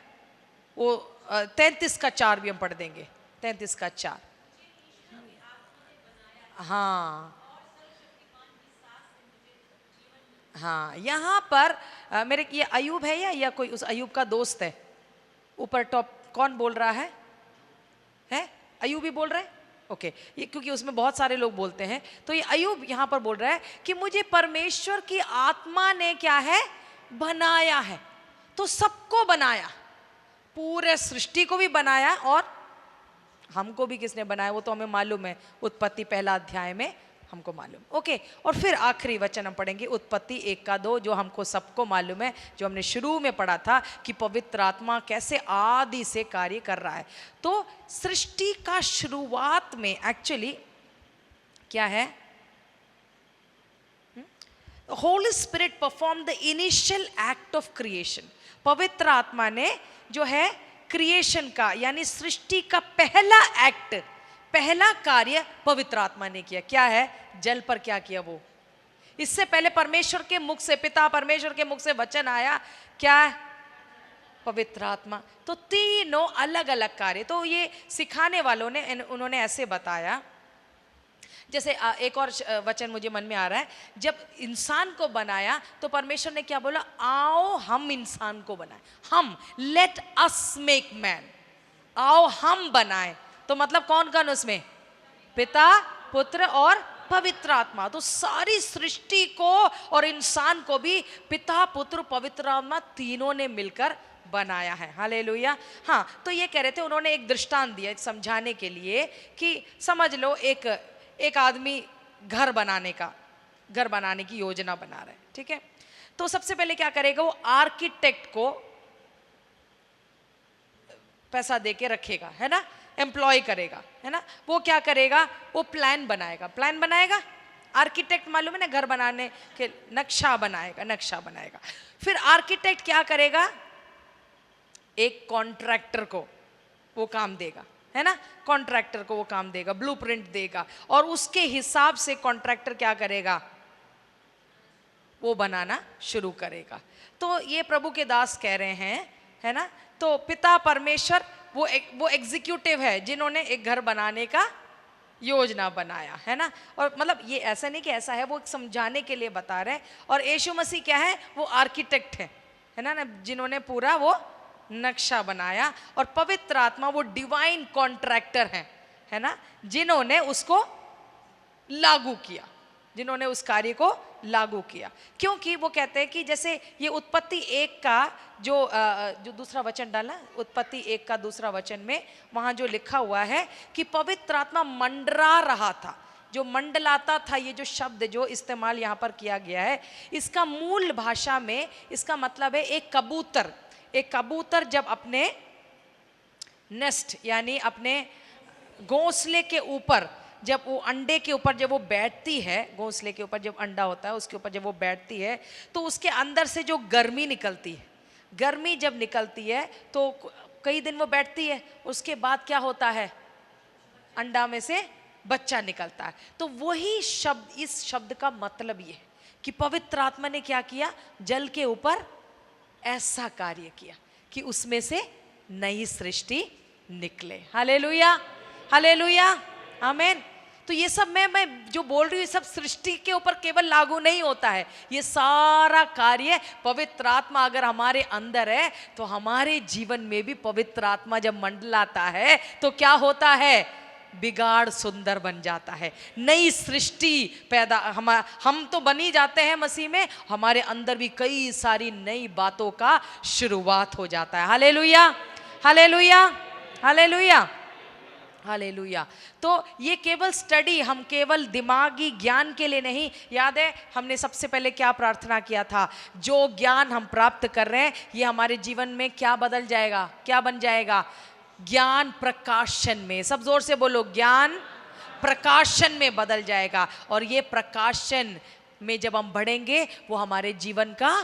S1: वो 33:4 भी हम पढ़ देंगे। 33:4। हाँ, यहाँ पर मेरे ये अयूब है या कोई उस अयूब का दोस्त है? ऊपर टॉप कौन बोल रहा है? अयूब ही बोल रहा है? ओके, ये क्योंकि उसमें बहुत सारे लोग बोलते हैं, तो ये अयूब यहाँ पर बोल रहा है कि मुझे परमेश्वर की आत्मा ने क्या है? बनाया है। तो सबको बनाया, पूरे सृष्टि को भी बनाया, और हमको भी किसने बनाया वो तो हमें मालूम है, उत्पत्ति 1 अध्याय में हमको मालूम। ओके, और फिर आखिरी वचन हम पढ़ेंगे उत्पत्ति 1:2, जो हमको सबको मालूम है, जो हमने शुरू में पढ़ा था कि पवित्र आत्मा कैसे आदि से कार्य कर रहा है। तो सृष्टि का शुरुआत में एक्चुअली क्या है? Holi spirit perform the initial act of creation. पवित्र आत्मा ने जो है क्रिएशन का, यानी सृष्टि का पहला एक्ट, पहला कार्य पवित्र आत्मा ने किया। क्या है? जल पर क्या किया वो? इससे पहले परमेश्वर के मुख से, पिता परमेश्वर के मुख से वचन आया, क्या? पवित्र आत्मा। तो तीनों अलग अलग कार्य। तो ये सिखाने वालों ने उन्होंने ऐसे बताया, जैसे एक और वचन मुझे मन में आ रहा है, जब इंसान को बनाया तो परमेश्वर ने क्या बोला, आओ हम इंसान को बनाए, हम लेट अस मेक मैन, आओ हम बनाए। तो मतलब कौन कौन उसमें, पिता, पुत्र और पवित्र आत्मा। तो सारी सृष्टि को और इंसान को भी पिता, पुत्र, पवित्र आत्मा तीनों ने मिलकर बनाया है। हालेलुया। हाँ, तो ये कह रहे थे, उन्होंने एक दृष्टांत दिया समझाने के लिए कि समझ लो एक आदमी घर बनाने की योजना बना रहा है, ठीक है। तो सबसे पहले क्या करेगा, वो आर्किटेक्ट को पैसा देके रखेगा, है ना, एम्प्लॉय करेगा, है ना। वो क्या करेगा, वो प्लान बनाएगा। आर्किटेक्ट मालूम है ना, घर बनाने के नक्शा बनाएगा। फिर आर्किटेक्ट क्या करेगा, एक कॉन्ट्रैक्टर को वो काम देगा, है ना, कॉन्ट्रैक्टर को वो काम देगा, ब्लूप्रिंट देगा, और उसके हिसाब से कॉन्ट्रैक्टर क्या करेगा, वो बनाना शुरू करेगा। तो ये प्रभु के दास कह रहे हैं, है ना। तो पिता परमेश्वर वो एग्जीक्यूटिव है जिन्होंने एक घर बनाने का योजना बनाया, है ना। और मतलब ये ऐसा नहीं कि ऐसा है, वो समझाने के लिए बता रहे हैं। और यीशु मसीह क्या है, वो आर्किटेक्ट है ना, जिन्होंने पूरा वो नक्शा बनाया। और पवित्र आत्मा वो डिवाइन कॉन्ट्रैक्टर है ना, जिन्होंने उसको लागू किया, जिन्होंने उस कार्य को लागू किया। क्योंकि वो कहते हैं कि जैसे ये उत्पत्ति 1 का जो दूसरा वचन डाला, उत्पत्ति 1 का दूसरा वचन में वहाँ जो लिखा हुआ है कि पवित्र आत्मा मंडरा रहा था, जो मंडलाता था, ये जो शब्द जो इस्तेमाल यहाँ पर किया गया है, इसका मूल भाषा में इसका मतलब है एक कबूतर जब अपने नेस्ट यानी अपने घोंसले के ऊपर, जब वो अंडे के ऊपर जब वो बैठती है, घोंसले के ऊपर जब अंडा होता है उसके ऊपर जब वो बैठती है, तो उसके अंदर से जो गर्मी निकलती है, गर्मी जब निकलती है तो कई दिन वो बैठती है, उसके बाद क्या होता है, अंडा में से बच्चा निकलता है। तो वही शब्द, इस शब्द का मतलब ये है कि पवित्र आत्मा ने क्या किया, जल के ऊपर ऐसा कार्य किया कि उसमें से नई सृष्टि निकले। हालेलुया, हालेलुया, आमीन। तो ये सब मैं जो बोल रही हूँ, ये सब सृष्टि के ऊपर केवल लागू नहीं होता है, ये सारा कार्य पवित्र आत्मा अगर हमारे अंदर है तो हमारे जीवन में भी पवित्र आत्मा जब मंडलाता है तो क्या होता है, बिगाड़ सुंदर बन जाता है, नई सृष्टि पैदा, हम तो बनी जाते हैं मसीह में, हमारे अंदर भी कई सारी नई बातों का शुरुआत हो जाता है। Hallelujah, hallelujah, hallelujah, hallelujah. तो ये केवल स्टडी, हम केवल दिमागी ज्ञान के लिए नहीं, याद है हमने सबसे पहले क्या प्रार्थना किया था, जो ज्ञान हम प्राप्त कर रहे हैं ये हमारे जीवन में क्या बदल जाएगा, क्या बन जाएगा, ज्ञान प्रकाशन में। सब जोर से बोलो, ज्ञान प्रकाशन में बदल जाएगा। और ये प्रकाशन में जब हम बढ़ेंगे वो हमारे जीवन का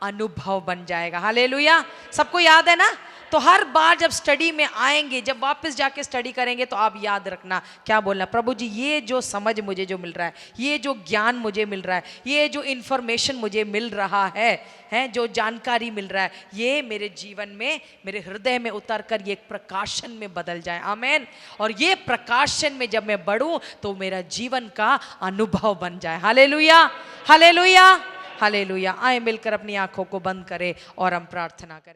S1: अनुभव बन जाएगा। हालेलुया, सबको याद है ना। तो हर बार जब स्टडी में आएंगे, जब वापस जाके स्टडी करेंगे तो आप याद रखना क्या बोलना, प्रभु जी ये जो समझ मुझे जो मिल रहा है, ये जो ज्ञान मुझे मिल रहा है, ये जो इन्फॉर्मेशन मुझे मिल रहा है जो जानकारी मिल रहा है, ये मेरे जीवन में, मेरे हृदय में उतर कर ये एक प्रकाशन में बदल जाए। आमीन। और ये प्रकाशन में जब मैं बढ़ूं तो मेरा जीवन का अनुभव बन जाए। Hallelujah, hallelujah, hallelujah. आए मिलकर अपनी आंखों को बंद करें और हम प्रार्थना करें।